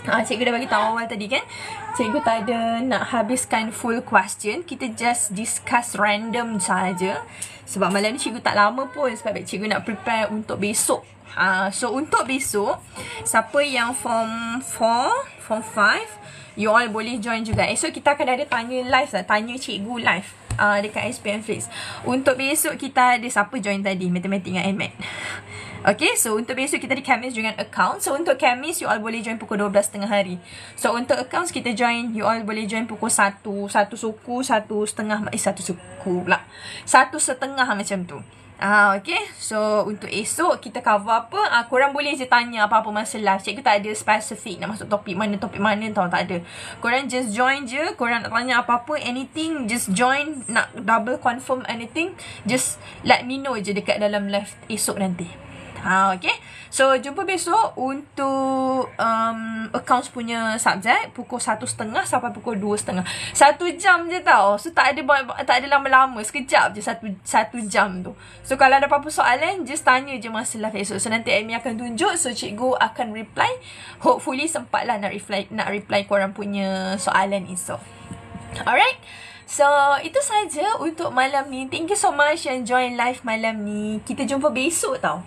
cikgu dah bagi tahu awal tadi kan. Cikgu tak ada nak habiskan full question. Kita just discuss random saja. Sebab malam ni cikgu tak lama pun. Sebab cikgu nak prepare untuk besok. So untuk besok, siapa yang form 4, form 5, you all boleh join juga. Esok kita akan ada tanya live lah. Tanya cikgu live dekat SPM Flix. Untuk besok kita ada siapa join tadi, matematik dengan NMAT. Okay, so untuk besok kita ada Khamis dengan account. So untuk Khamis, you all boleh join pukul 12 tengah hari. So untuk accounts kita join, you all boleh join pukul 1. Satu suku, 1 setengah. Satu suku pula. 1 setengah macam tu. Okay, so untuk esok kita cover apa? Korang boleh je tanya apa-apa masalah. Cikgu tak ada spesifik nak masuk topik mana tau, tak ada. Korang just join je. Korang nak tanya apa-apa, anything, just join. Nak double confirm anything, just let me know je dekat dalam live esok nanti. Okay, so jumpa besok untuk accounts punya subjek pukul 1.30 sampai pukul 2.30. 1 jam je tau. So tak ada lama-lama, sekejap je satu jam tu. So kalau ada apa-apa soalan, just tanya je masa live esok. So nanti Amy akan tunjuk, so cikgu akan reply. Hopefully sempatlah nak reply korang punya soalan esok. Alright, so itu saja untuk malam ni. Thank you so much yang join live malam ni. Kita jumpa besok tau.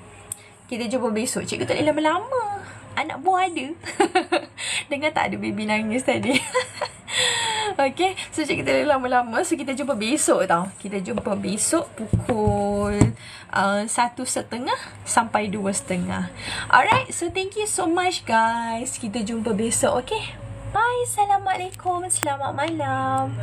Cikgu tak boleh lama-lama. Anak buah ada. Dengar tak ada baby nangis tadi. Okay, so cikgu tak boleh lama-lama. So kita jumpa besok tau. Kita jumpa besok pukul 1.30 sampai 2.30. Alright, so thank you so much guys. Kita jumpa besok, okay? Bye. Assalamualaikum. Selamat malam.